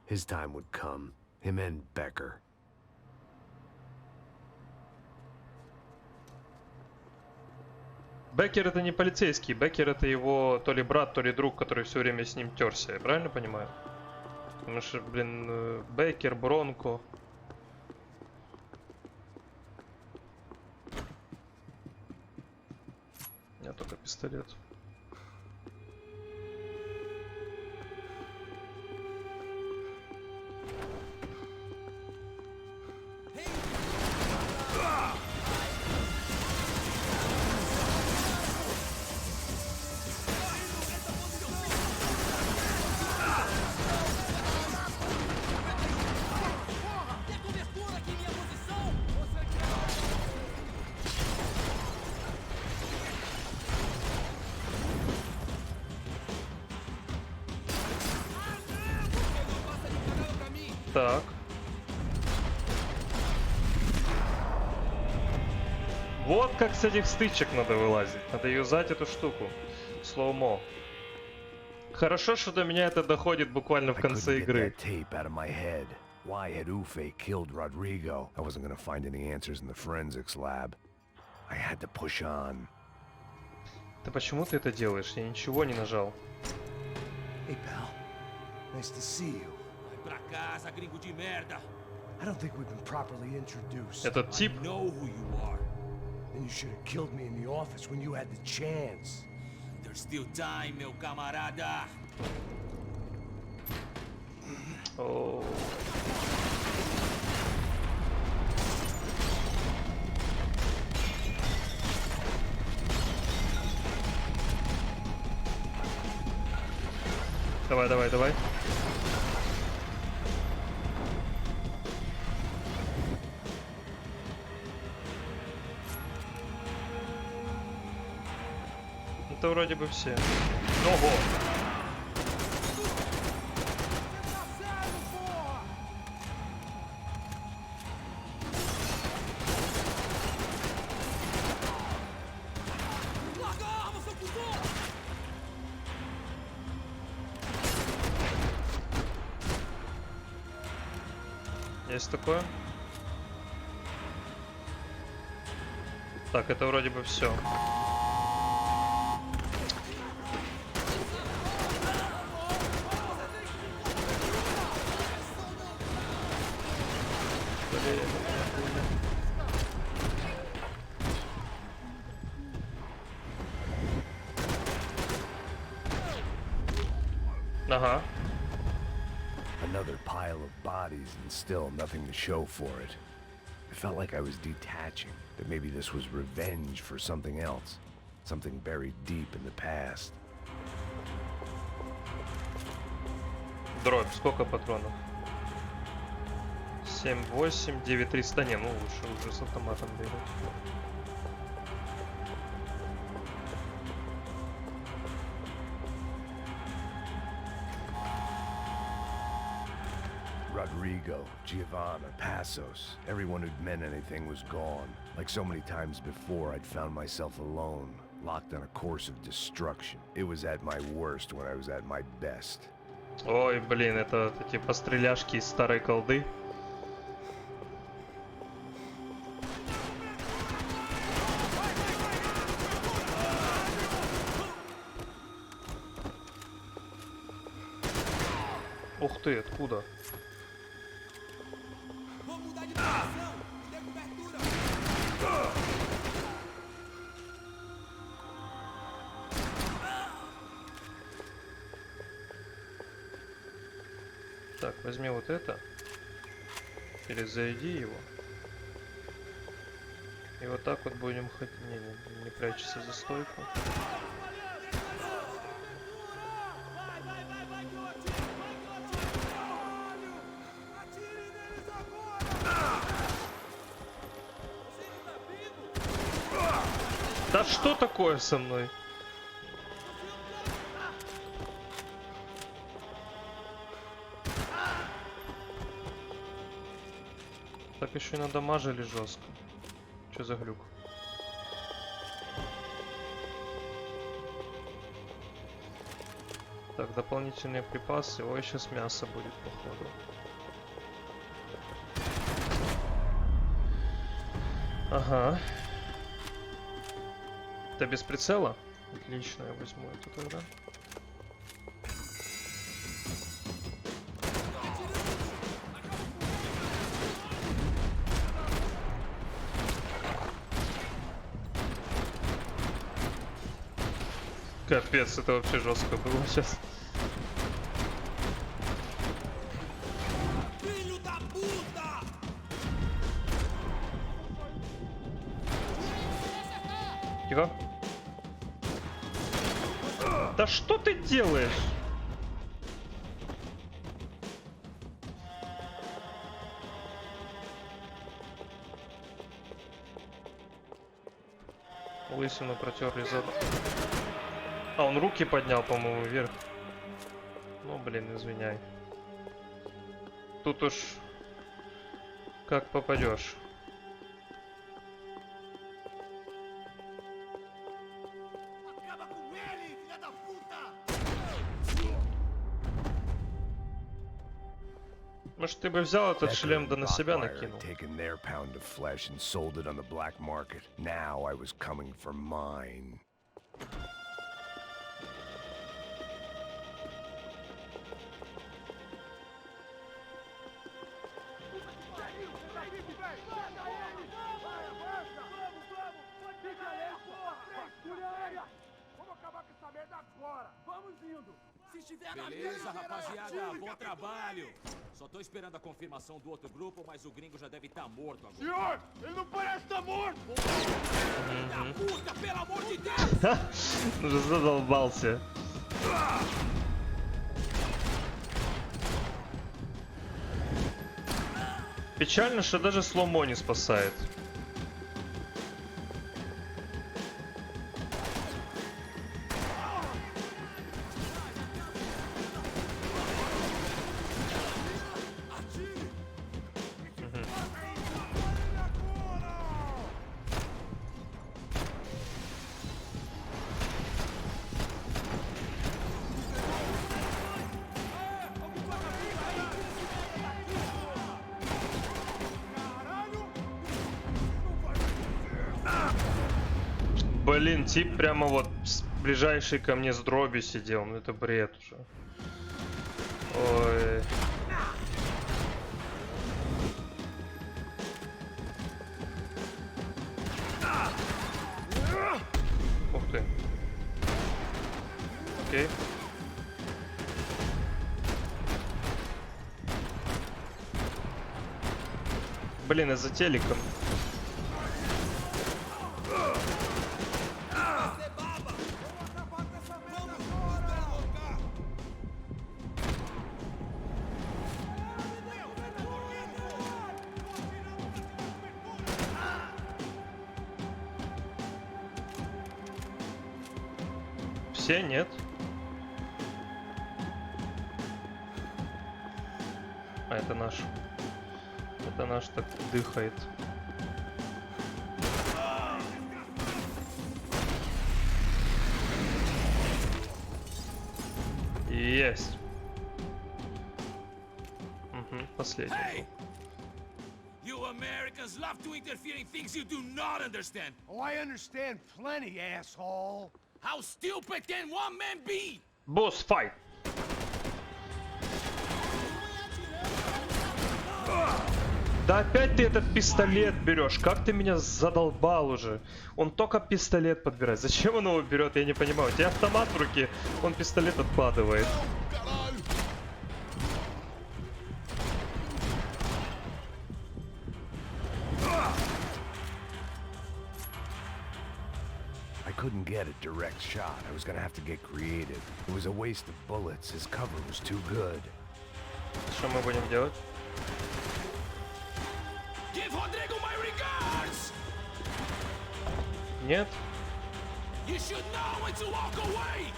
His time would come. Him and Becker. Беккер это не полицейский, Беккер это его то ли брат, то ли друг, который все время с ним терся, я правильно понимаю? Потому что, блин, Беккер, Бронко. У меня только пистолет. Так. Вот как с этих стычек надо вылазить. Надо юзать эту штуку. Слоумо. Хорошо, что до меня это доходит буквально в конце игры. Why had Ufe killed Rodrigo? I wasn't gonna find any answers in the forensics lab. I had to push on. Да почему ты это делаешь? Я ничего не нажал. Hey, pal. Nice to see you. Pra casa, gringo de merda. I don't think we've been properly introduced. Этот тип. I know who you are. Then you should have killed me in the office when you had the chance. There's still time, meu camarada. О. Давай, давай, давай. Это вроде бы все. Ого! Есть такое? Так, это вроде бы все. Ага. Another pile of bodies and still nothing to show for it. I felt like I was detaching, that maybe this was revenge for something else. Something buried deep in the past. Дробь, сколько патронов? 7, 8, 9, 300. Не, ну лучше уже с автоматом бегать. Rodrigo, Giovanna, Passos, everyone who'd meant anything was gone. Like so many times before, I'd found myself alone, locked on a course of destruction. It was at my worst when I was at my best. Ой, блин, это типа стреляшки из старой колды. Ух ты, откуда? Так, возьми вот это. Перезаряди его. И вот так вот будем ходить. Не прячься за стойку. Да что такое со мной? Так еще и надамажили жестко. Что за глюк? Так, дополнительные припасы. Ой, сейчас мясо будет, походу. Ага. Это без прицела? Отлично, я возьму это тогда. Капец, это вообще жестко было сейчас. Тихо. Да что ты делаешь? Лысину протерли за... А, он руки поднял, по-моему, вверх. Ну, блин, извиняй. Тут уж как попадешь. Может, ты бы взял этот шлем да на себя накинул? Taken their pound of flesh and sold it on the black market. Now I was coming for mine. Beleza, rapaziada, bom trabalho. Só tô esperando a confirmação do outro grupo, mas o gringo já deve estar morto agora. Senhor, ele não parece estar morto! Da puta, pelo amor de Deus! Уже задолбался. Печально, что даже сломо не спасает. Блин, тип прямо вот ближайший ко мне с дроби сидел. Ну это бред уже. Ой. Ух ты. Окей. Блин, я за телеком. Все, нет. А, это наш. Это наш так дыхает. Есть. Угу, последний. Hey! You Americans love to interfere in things you do not understand. Oh, I understand plenty, asshole. How stupid can one man be? Босс файт. Да опять ты этот пистолет берешь. Как ты меня задолбал уже. Он только пистолет подбирает. Зачем он его берет, я не понимаю. У тебя автомат в руке, он пистолет откладывает. couldn't get a direct shot. I was gonna have to get creative. It was a waste of bullets. His cover was too good. Что мы будем делать? Give Rodrigo my regards! Нет? You should know when to walk away!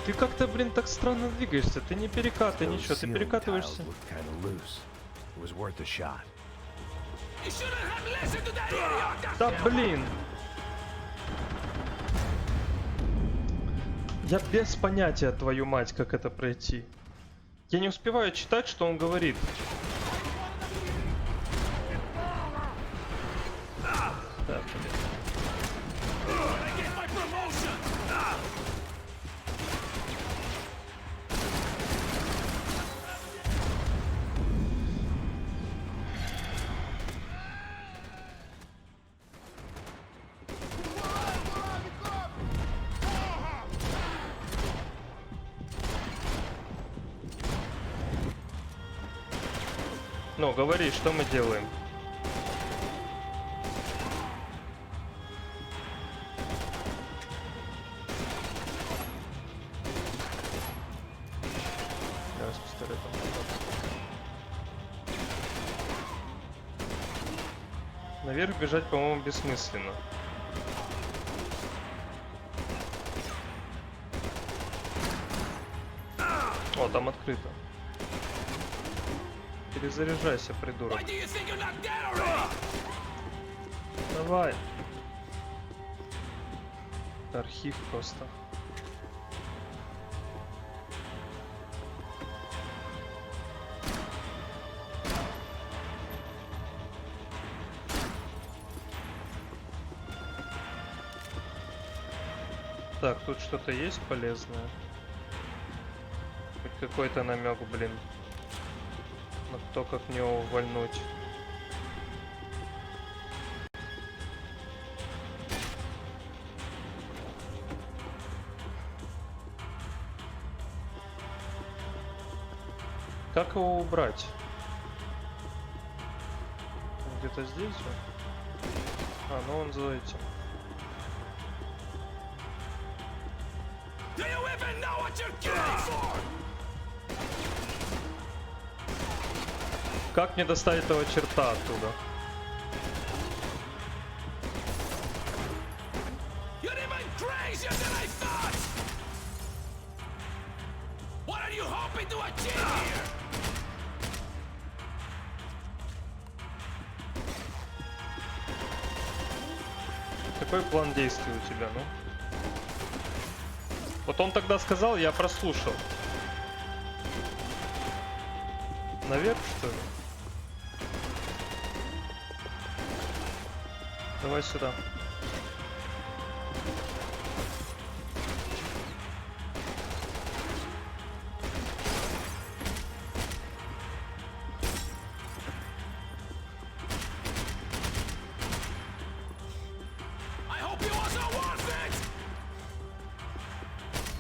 Ты как-то, блин, так странно двигаешься. Ты не перекаты, Those ничего. Ты ceiling перекатываешься. tiles looked kinda loose. It was worth a shot. You shouldn't have listened to that idiot! Да блин! Я без понятия, твою мать, как это пройти. Я не успеваю читать, что он говорит. Так, блин. Ну, говори, что мы делаем? Давай с пистолетом. Наверх бежать, по-моему, бессмысленно. О, там открыто. Перезаряжайся, придурок. Давай. Это архив просто. Так, тут что-то есть полезное? Хоть какой-то намек, блин. Но то, как в него вальнуть. Как его убрать? Где-то здесь же? А, ну он за этим. Как мне достать этого черта оттуда? Какой план действий у тебя, ну? Вот он тогда сказал, я прослушал. Наверх, что ли? Давай сюда.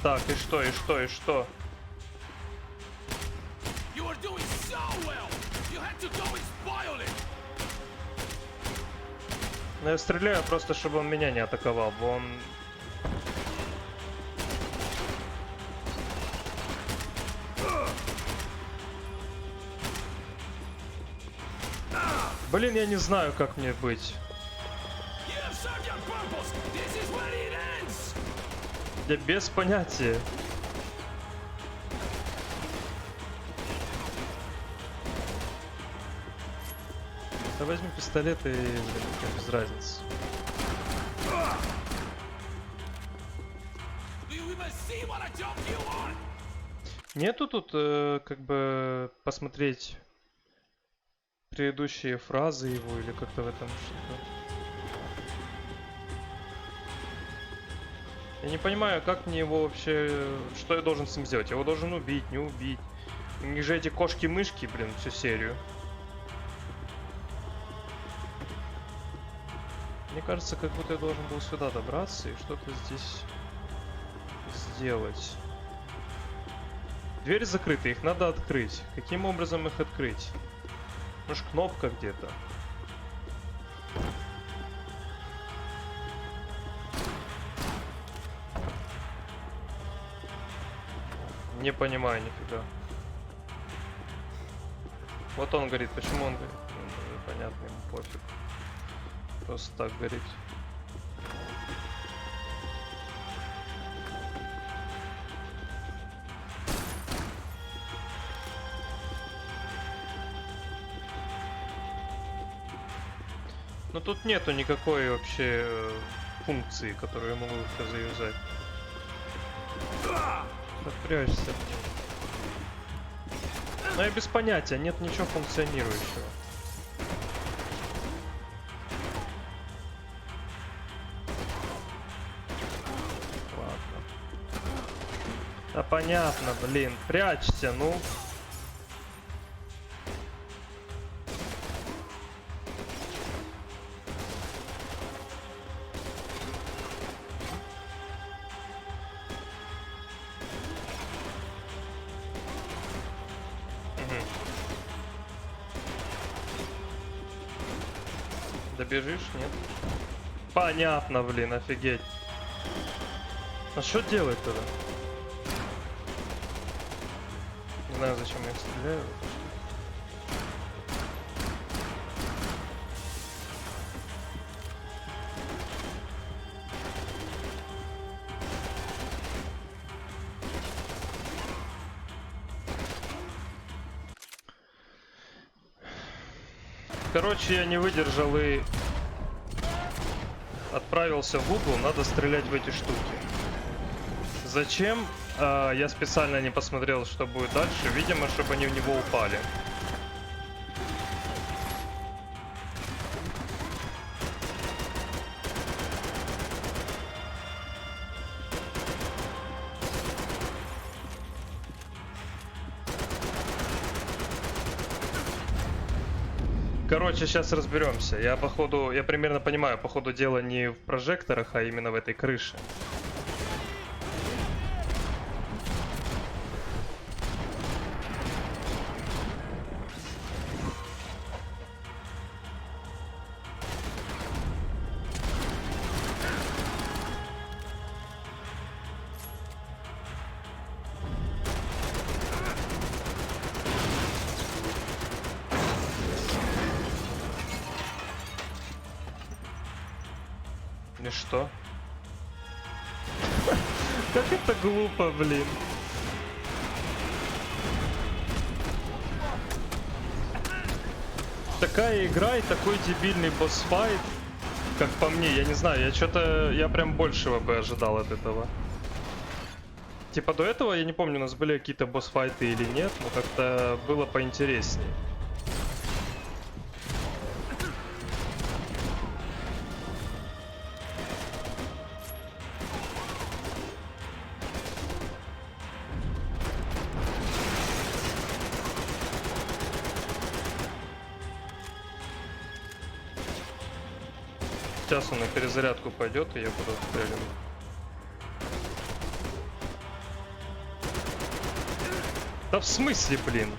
Так, и что, и что, и что? Ну, я стреляю просто, чтобы он меня не атаковал, бо он... Блин, я не знаю, как мне быть. Я без понятия. Да возьми пистолет и, блин, без разницы. Нету тут, как бы, посмотреть предыдущие фразы его или как-то в этом что-то. Я не понимаю, как мне его вообще... Что я должен с ним сделать? Я его должен убить, не убить. У них же эти кошки-мышки, блин, всю серию. Мне кажется, как будто я должен был сюда добраться и что-то здесь сделать. Двери закрыты, их надо открыть. Каким образом их открыть? Может, кнопка где-то? Не понимаю нифига. Вот он горит. Почему он горит? Ну, понятно, ему пофиг. Просто так горит. Но тут нету никакой вообще функции, которую я могу их заюзать. Отпрячься. Но я без понятия, нет ничего функционирующего. Ладно. Да понятно, блин, прячься, ну. Добежишь? Нет? Понятно, блин, офигеть. А что делать тогда? Не знаю, зачем я их стреляю. Короче, я не выдержал и отправился в угол. Надо стрелять в эти штуки. Зачем? Я специально не посмотрел, что будет дальше. Видимо, чтобы они в него упали. Короче, сейчас разберемся. Я походу, я примерно понимаю, походу дело не в прожекторах, а именно в этой крыше. Или что? Как это глупо, блин. Такая игра и такой дебильный босс-файт, как по мне, я не знаю, я прям большего бы ожидал от этого. Типа до этого, я не помню, у нас были какие-то босс-файты или нет, но как-то было поинтереснее. Сейчас он на перезарядку пойдет, и я буду отстреливать. Да в смысле, блин?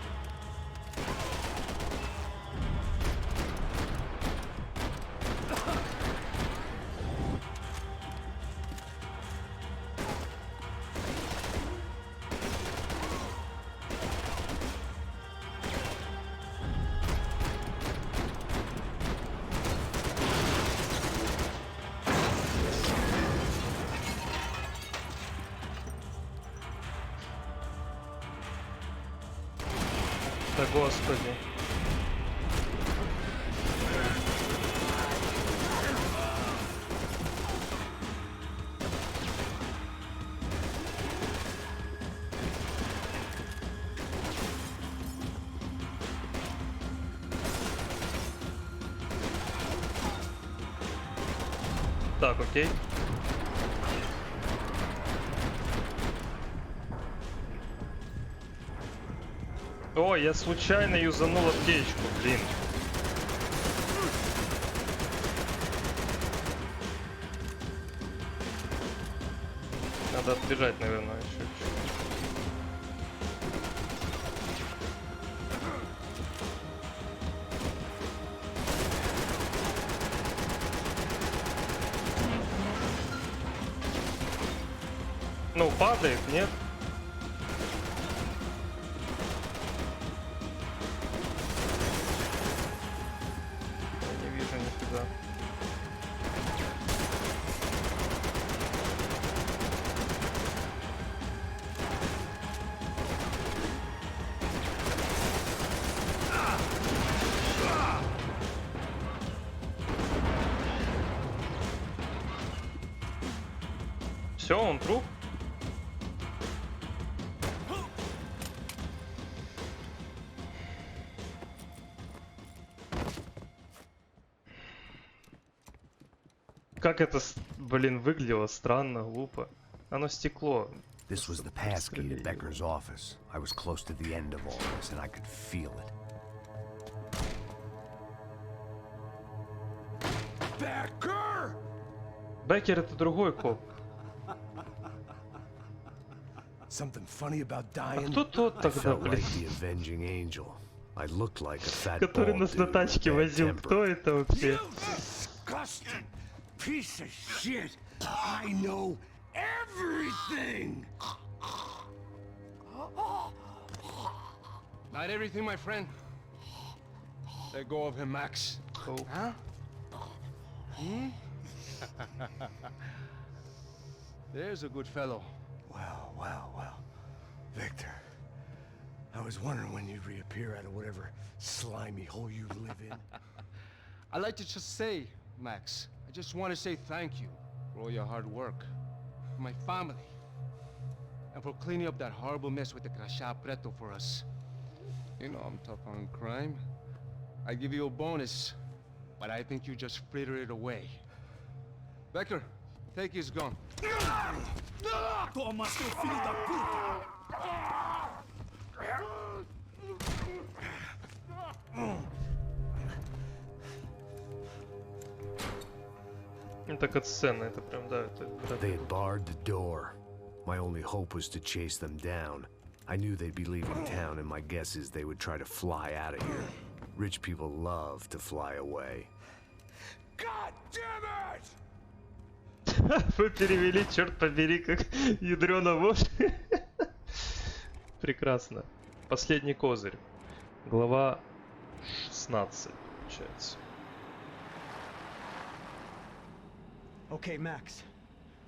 Да господи. Так, окей. Ой, я случайно юзанул аптечку, блин. Надо отбежать, наверное, еще чуть-чуть. Ну, падает, нет? Я не вижу нифига. Все, он труп. Как это, блин, выглядело странно, глупо. Оно стекло. This was the passkey to Becker's office. I was close to the end of all this, and I could feel it. Becker! Беккер это другой коп. Something funny about А dying? кто тот I тогда, felt блин, like the avenging angel. I looked like a fat который bald нас dude на with тачке bad возил? temper. Кто это вообще? Disgusting piece of shit! I know everything! Not everything, my friend. Let go of him, Max. Oh. Huh? There's a good fellow. Well, well, well. Victor, I was wondering when you'd reappear out of whatever slimy hole you live in. I'd like to just say, Max, I just want to say thank you for all your hard work, for my family, and for cleaning up that horrible mess with the Crachá Preto for us. You know I'm tough on crime. I give you a bonus, but I think you just frittered it away. Becker, take his gun. Toma, seu filho da puta! Это катсцена, это прям, да, это... They had barred the door. My only hope was to chase them down. I knew they'd be leaving town, and my guess is they would try to fly out of here. Rich people love to fly away. God damn it! Вы перевели, черт побери, как ядрёна вошь. Прекрасно. Последний козырь. Глава 16, получается. Okay, Max.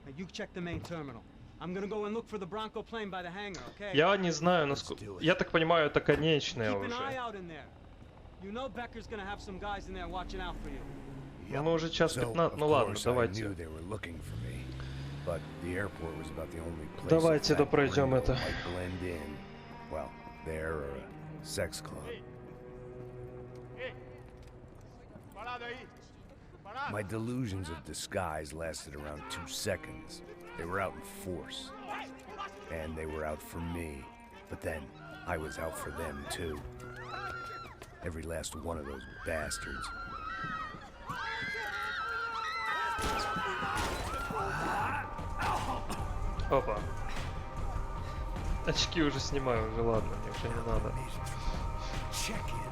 Now you check the main terminal. I'm gonna go and look for the Branco plane by the hangar, okay? Я не знаю, насколько... Я так понимаю, это конечная Keep an eye уже. out in there. You know Becker's gonna have some guys in there watching out for you. Ну, мы уже час So, 15, of ну ладно, course, I давайте. knew they were looking for me, but the airport was about the only place Давайте a fat допройдем gringo это. might blend in. Well, there or a sex club. My delusions of disguise lasted around 2 seconds. They were out in force. And they were out for me. But then, I was out for them too. Every last one of those bastards. Опа. Очки уже снимаю, уже ладно, мне уже не надо. Check in.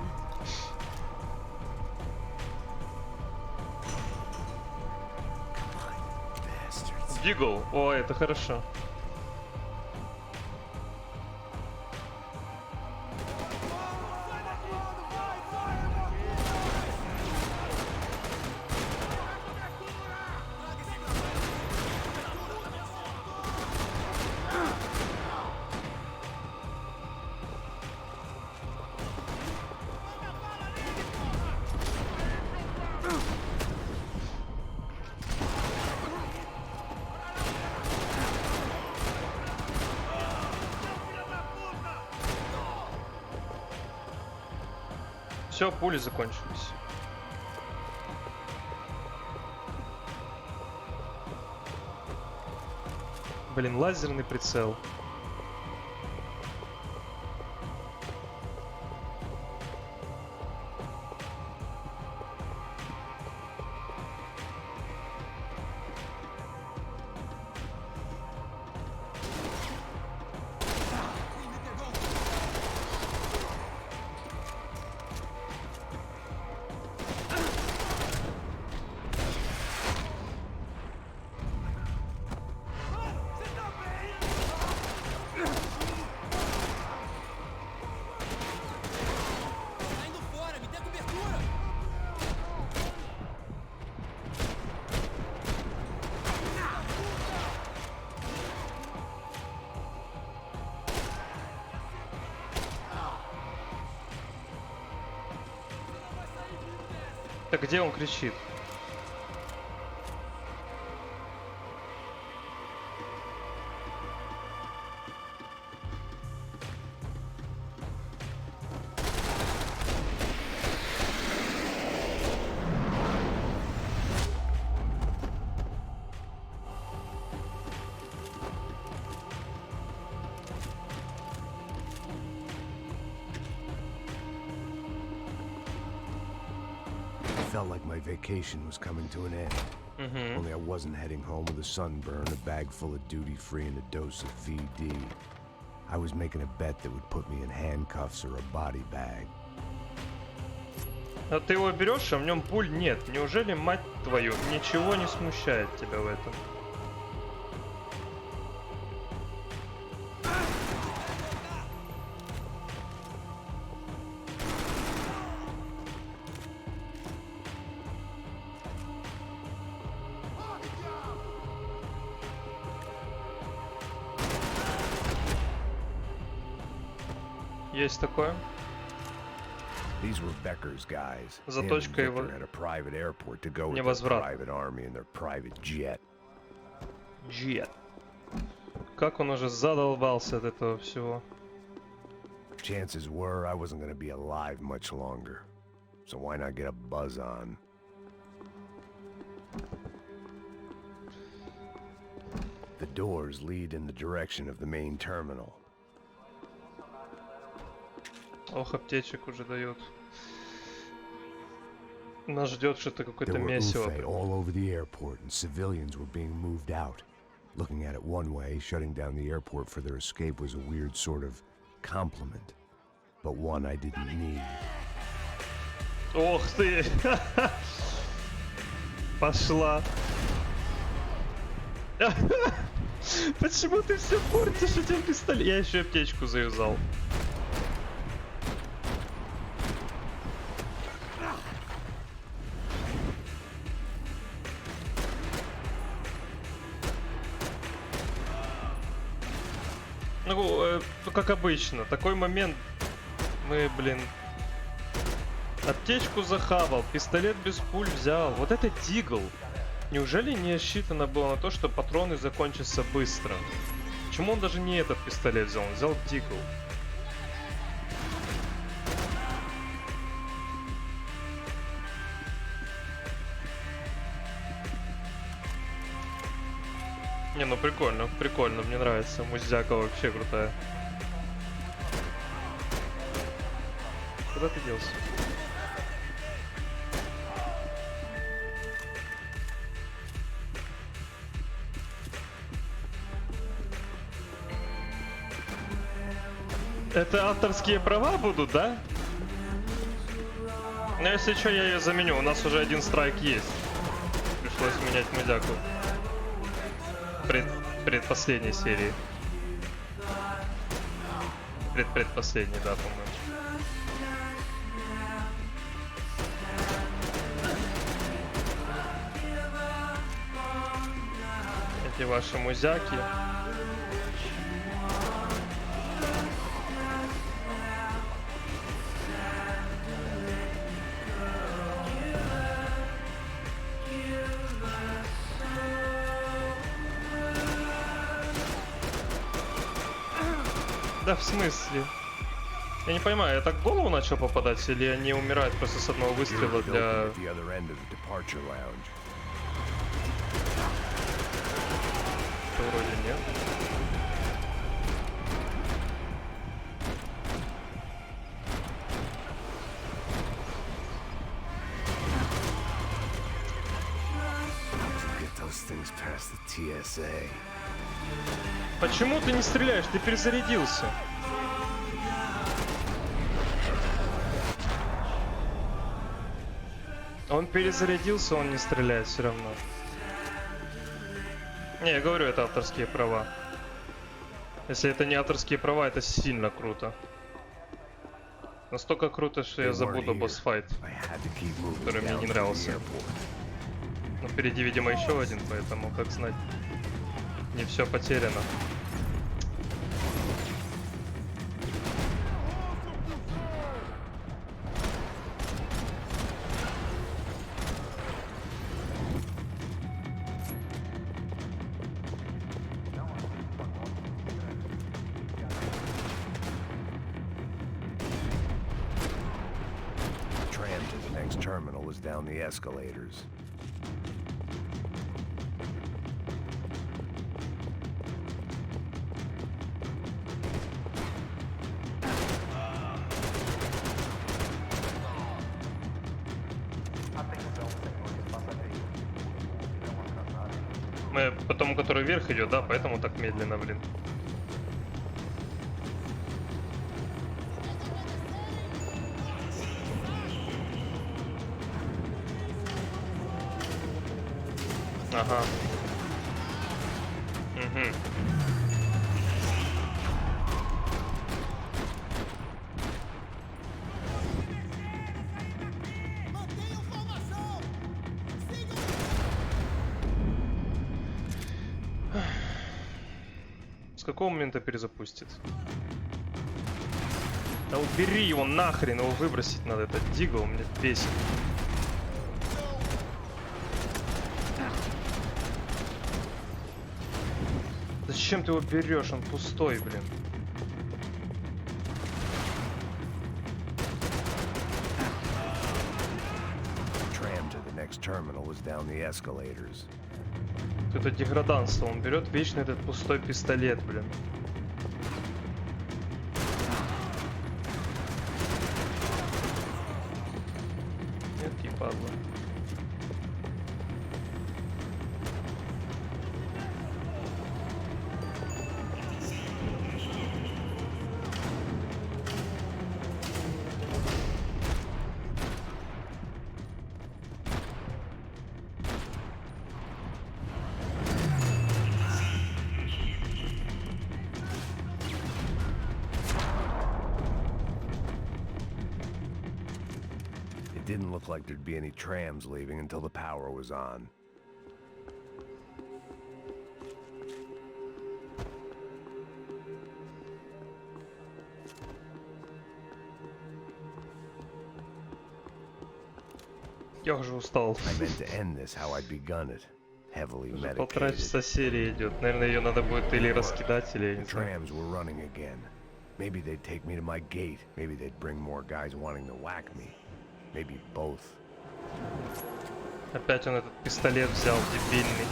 Дигл, о, это хорошо. Все, пули закончились. Блин, лазерный прицел. Так где он кричит? Felt like my vacation was coming to an end. Only I wasn't heading home with a sunburn, a bag full of duty-free, and a dose of VD. I was making a bet that would put me in handcuffs or a body bag. А ты его берешь, а в нем пуль нет. Неужели, мать твою, ничего не смущает тебя в этом? Есть такое. These were Becker's guys. Заточка его. At a private airport to go with their Невозврат. private army and their private jet. Jet. Как он уже задолбался от этого всего. Chances were I wasn't going to be alive much longer. So why not get a buzz on? The doors lead in the direction of the main terminal. Ох, аптечек уже дают. Нас ждет что-то какое-то There were месиво. Ufe all over the airport, and civilians were being moved out. Looking at it one way, shutting down the airport for their escape was a weird sort of compliment, but one I didn't need. Ох ты! Пошла. Почему ты все портишь этим пистолетом? Я еще аптечку заюзал. Ну, как обычно, такой момент мы, блин, аптечку захавал, пистолет без пуль взял. Вот это дигл. Неужели не рассчитано было на то, что патроны закончатся быстро? Почему он даже не этот пистолет взял? Он взял дигл. Не, ну прикольно, прикольно, мне нравится. Муздяка вообще крутая. Куда ты делся? Это авторские права будут, да? Ну если что, я ее заменю. У нас уже один страйк есть. Пришлось менять мудяку. Предпоследней серии. Предпоследней, да, по-моему. Эти ваши музяки. Да в смысле? Я не понимаю, я так в голову начал попадать, или они умирают просто с одного выстрела для... Вроде нет. Почему ты не стреляешь? Ты перезарядился. Он перезарядился, он не стреляет все равно. Не, я говорю, это авторские права. Если это не авторские права, это сильно круто. Настолько круто, что я забуду босс-файт, который мне не нравился. Но впереди, видимо, еще один, поэтому, как знать, не все потеряно. was down the escalators. Мы по тому, который вверх идет, да, поэтому так медленно, блин. Ага. Угу. С какого момента перезапустит? Да убери его нахрен, его выбросить надо, этот дигл меня бесит. Зачем ты его берешь? Он пустой, блин. Tram to the next terminal was down the escalators. Это деграданство. Он берет вечно этот пустой пистолет, блин. Нет, и падла. Didn't look like there'd be any trams leaving until the power was on. Я уже устал. I meant to end this how I'd begun it. Heavily Уже 1,5 medicated. часа серия идет. Наверное, ее надо будет или раскидать, или я не The знаю. trams were running again. Maybe they'd take me to my gate. Maybe they'd bring more guys wanting to whack me. Maybe both. Опять он этот пистолет взял, дебильный.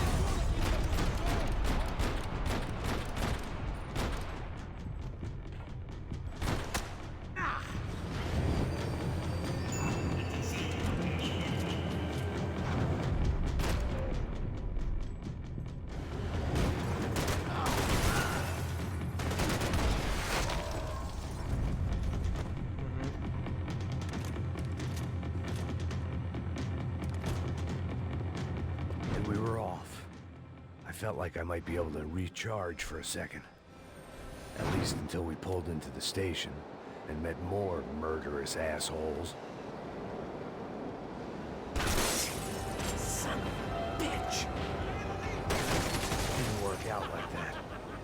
We were off. I felt like I might be able to recharge for a second. At least until we pulled into the station and met more murderous assholes. Son of a bitch! Didn't work out like that.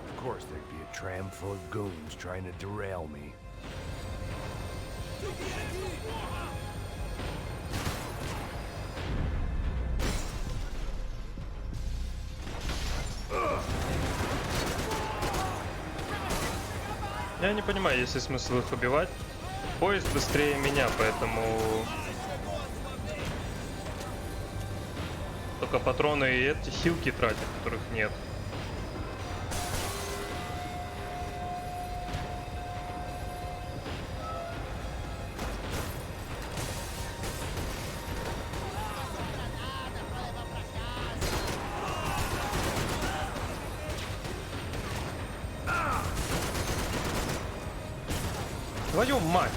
Of course there'd be a tram full of goons trying to derail me. Я не понимаю, есть ли смысл их убивать. Поезд быстрее меня, поэтому... Только патроны и эти хилки тратят, которых нет. Твою мать!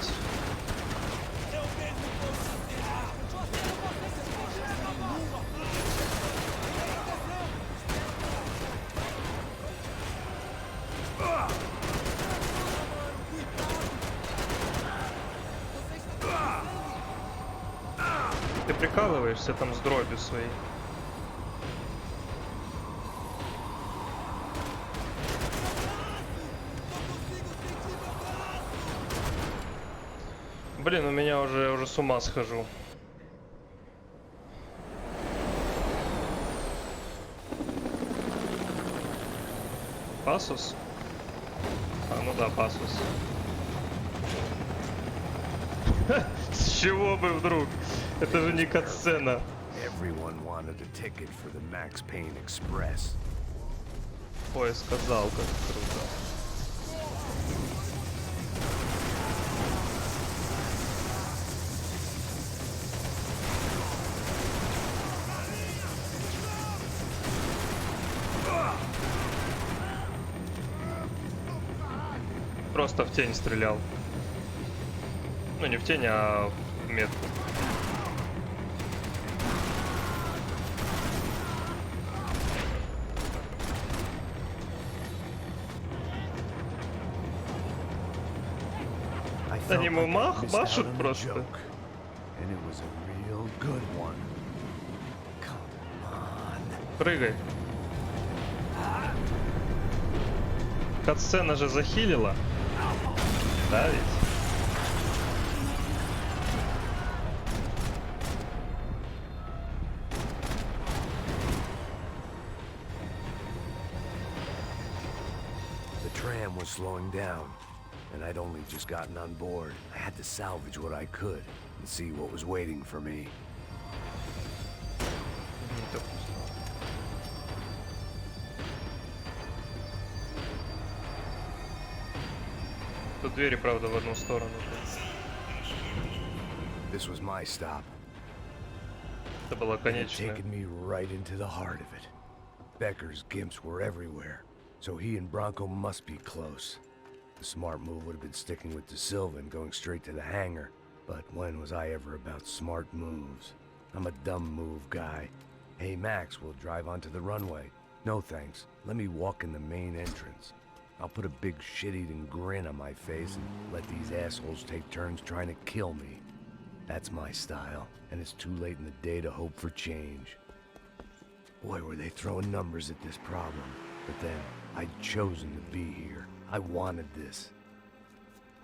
Ты прикалываешься там с дробью своей? Блин, у меня уже с ума схожу. Пасус? А, ну да, пасус. С чего бы вдруг? Это же не катсцена. Everyone wanted a ticket for the Max Payne Express. Ой, сказал, как круто. Просто в тень стрелял. Ну не в тень, а в метку. Они ему машут просто. And it was a real good one. Come on. Прыгай. Катсцена же захилила. Да ведь? The tram was slowing down, and I'd only just gotten on board. I had to salvage what I could and see what was waiting for me. Тут двери, правда, в одну сторону. This was my stop. Это была It had конечная. taken me right into the heart of it. Becker's gimps were everywhere, so he and Branko must be close. The smart move would have been sticking with De Silva and going straight to the hangar, but when was I ever about smart moves? I'm a dumb move guy. Hey Max, we'll drive onto the runway. No thanks, let me walk in the main entrance. I'll put a big shit-eating grin on my face and let these assholes take turns trying to kill me. That's my style, and it's too late in the day to hope for change. Boy, were they throwing numbers at this problem. But then, I'd chosen to be here. I wanted this.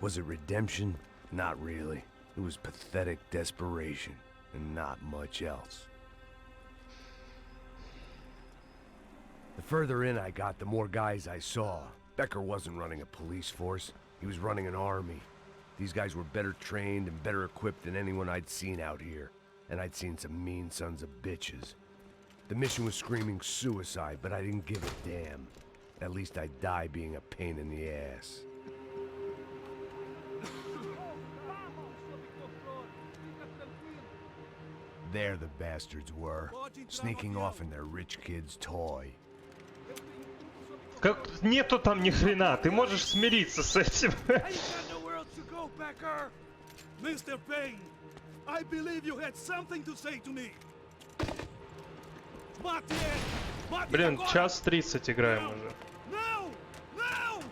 Was it redemption? Not really. It was pathetic desperation, and not much else. The further in I got, the more guys I saw. Becker wasn't running a police force. He was running an army. These guys were better trained and better equipped than anyone I'd seen out here. And I'd seen some mean sons of bitches. The mission was screaming suicide, but I didn't give a damn. At least I'd die being a pain in the ass. There the bastards were, sneaking off in their rich kid's toy. Как нету там ни хрена, ты можешь смириться с этим. Mr. Payne, I believe you had something to say to me. Блин, час 30 играем уже. No! No!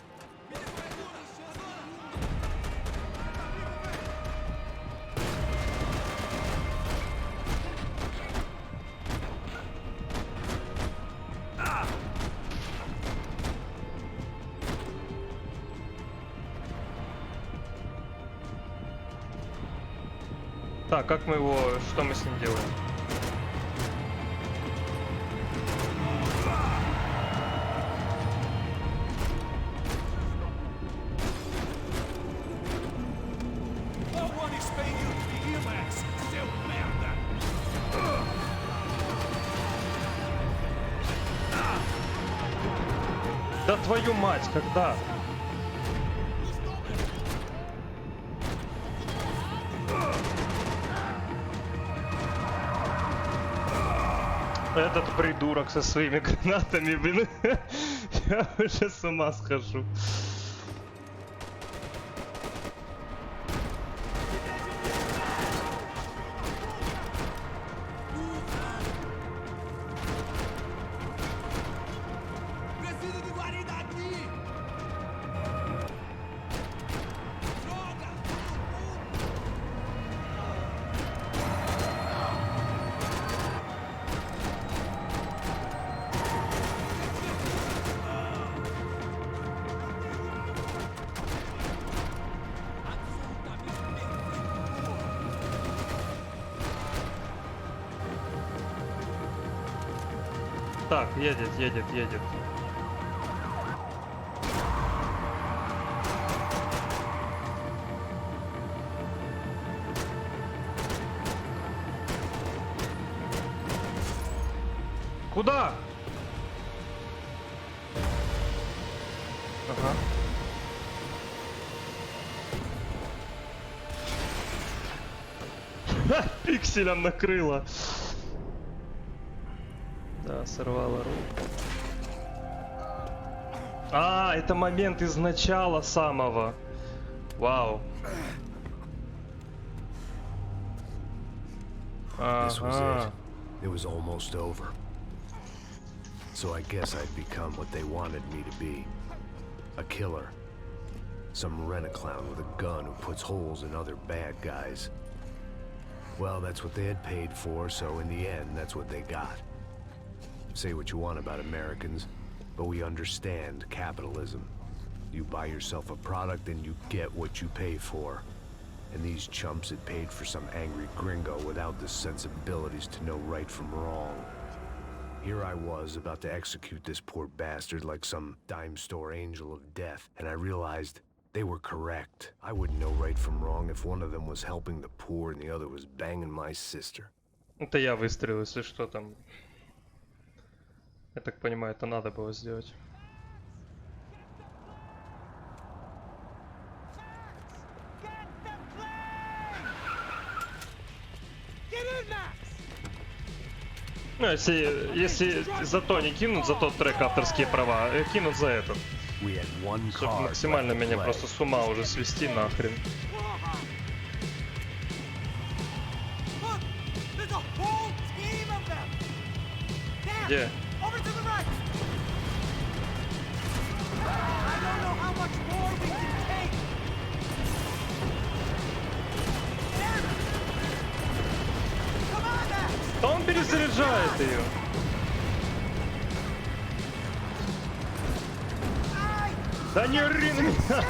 Так, как мы его... Что мы с ним делаем? Да твою мать, когда? Этот придурок со своими гранатами, блин. Я уже с ума схожу. Так, едет. Куда? Ага. Ха, пикселем накрыло. Да, сорвала руку. А, это момент из начала самого. Вау. This was it. It was almost over. So I guess I'd become what they wanted me to be. A killer. Some rent-a-clown with a gun who puts holes in other bad guys. Well, that's what they had paid for, so in the end, that's what they got. Say what you want about Americans, but we understand capitalism. You buy yourself a product and you get what you pay for. And these chumps had paid for some angry gringo without the sensibilities to know right from wrong. Here I was, about to execute this poor bastard like some dime store angel of death, and I realized they were correct. I wouldn't know right from wrong if one of them was helping the poor and the other was banging my sister. Это я выстрелил, если что там. Я так понимаю, это надо было сделать. Ну, если за то не кинут, за тот трек авторские права, кинут за этот. Чтобы максимально меня просто с ума уже свести нахрен. Где? Да он перезаряжает ее. Да не ори на меня!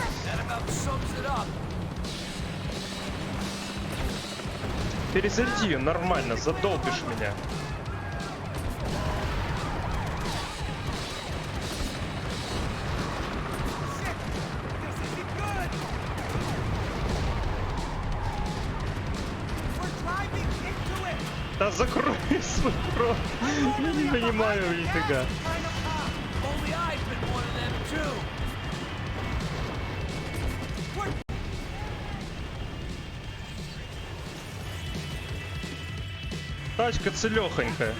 Перезаряди ее нормально, задолбишь меня. Да закрой свой рот. Я не понимаю нифига. Тачка целехонькая.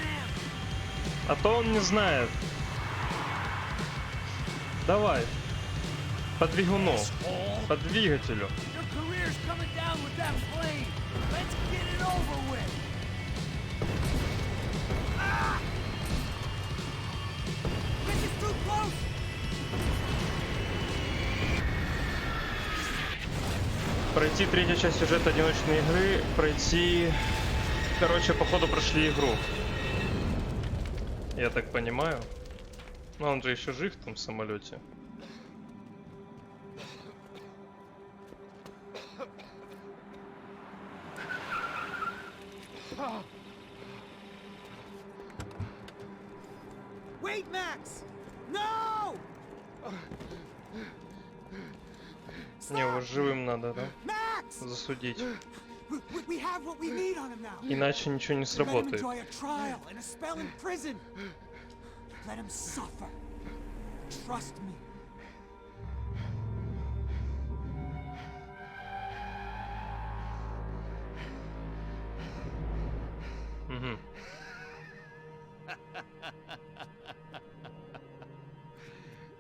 А то он не знает. Давай. По двигуну. По двигателю. Пройти третью часть сюжета одиночной игры, пройти... Короче, походу прошли игру. Я так понимаю. Но он же еще жив в том самолете. Wait, Max! No! Не, его живым надо, да? Засудить. Иначе ничего не сработает. Угу.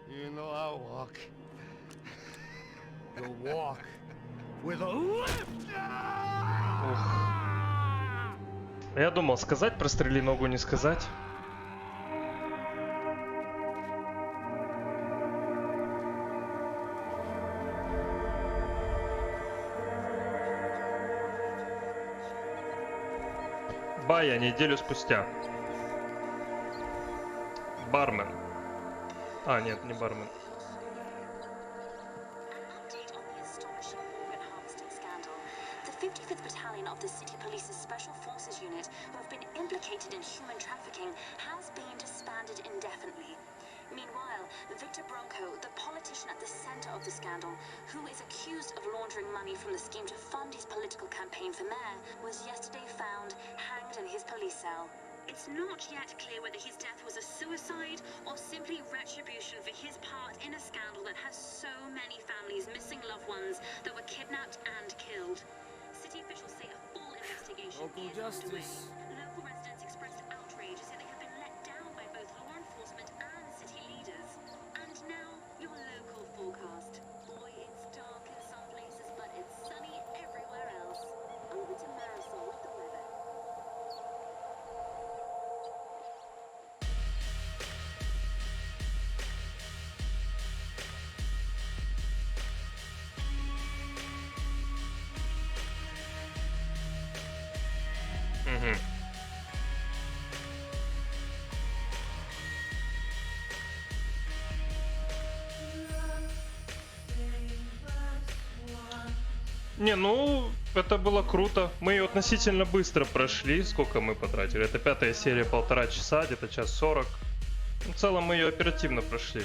You know I walk. You'll walk with a lift. Я думал сказать, прострели ногу, не сказать. Бая неделю спустя. Бармен. А, нет, не бармен. The 55th Battalion of the City Police's Special Forces Unit, who have been implicated in human trafficking, has been disbanded indefinitely. Meanwhile, Victor Branco, the politician at the center of the scandal, who is accused of laundering money from the scheme to fund his political campaign for mayor, was yesterday found hanged in his police cell. It's not yet clear whether his death was a suicide or simply retribution for his part in a scandal that has so many families missing loved ones that were kidnapped and killed. City officials say a full investigation is underway. Local residents expressed outrage as they have been let down by both law enforcement and city leaders. And now, your local forecast. Boy, it's dark in some places, but it's sunny everywhere else. Over to Marisol with the weather. Угу. Не, ну, это было круто. Мы ее относительно быстро прошли. Сколько мы потратили? Это 5-я серия, 1,5 часа, где-то 1:40. В целом мы ее оперативно прошли.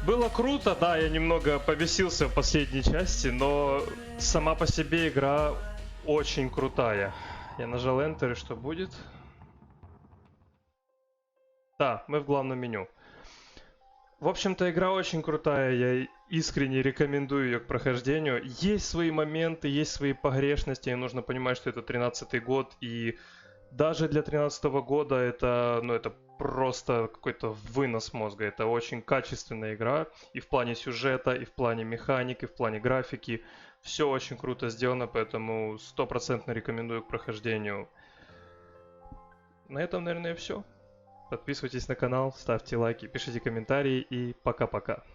Было круто, да, я немного повесился в последней части, но сама по себе игра очень крутая. Я нажал Enter, и что будет? Да, мы в главном меню. В общем-то, игра очень крутая, я искренне рекомендую ее к прохождению. Есть свои моменты, есть свои погрешности, и нужно понимать, что это 13-й год, и даже для 13-го года это, ну, это просто какой-то вынос мозга. Это очень качественная игра и в плане сюжета, и в плане механики, и в плане графики. Все очень круто сделано, поэтому 100% рекомендую к прохождению. На этом, наверное, все. Подписывайтесь на канал, ставьте лайки, пишите комментарии и пока-пока.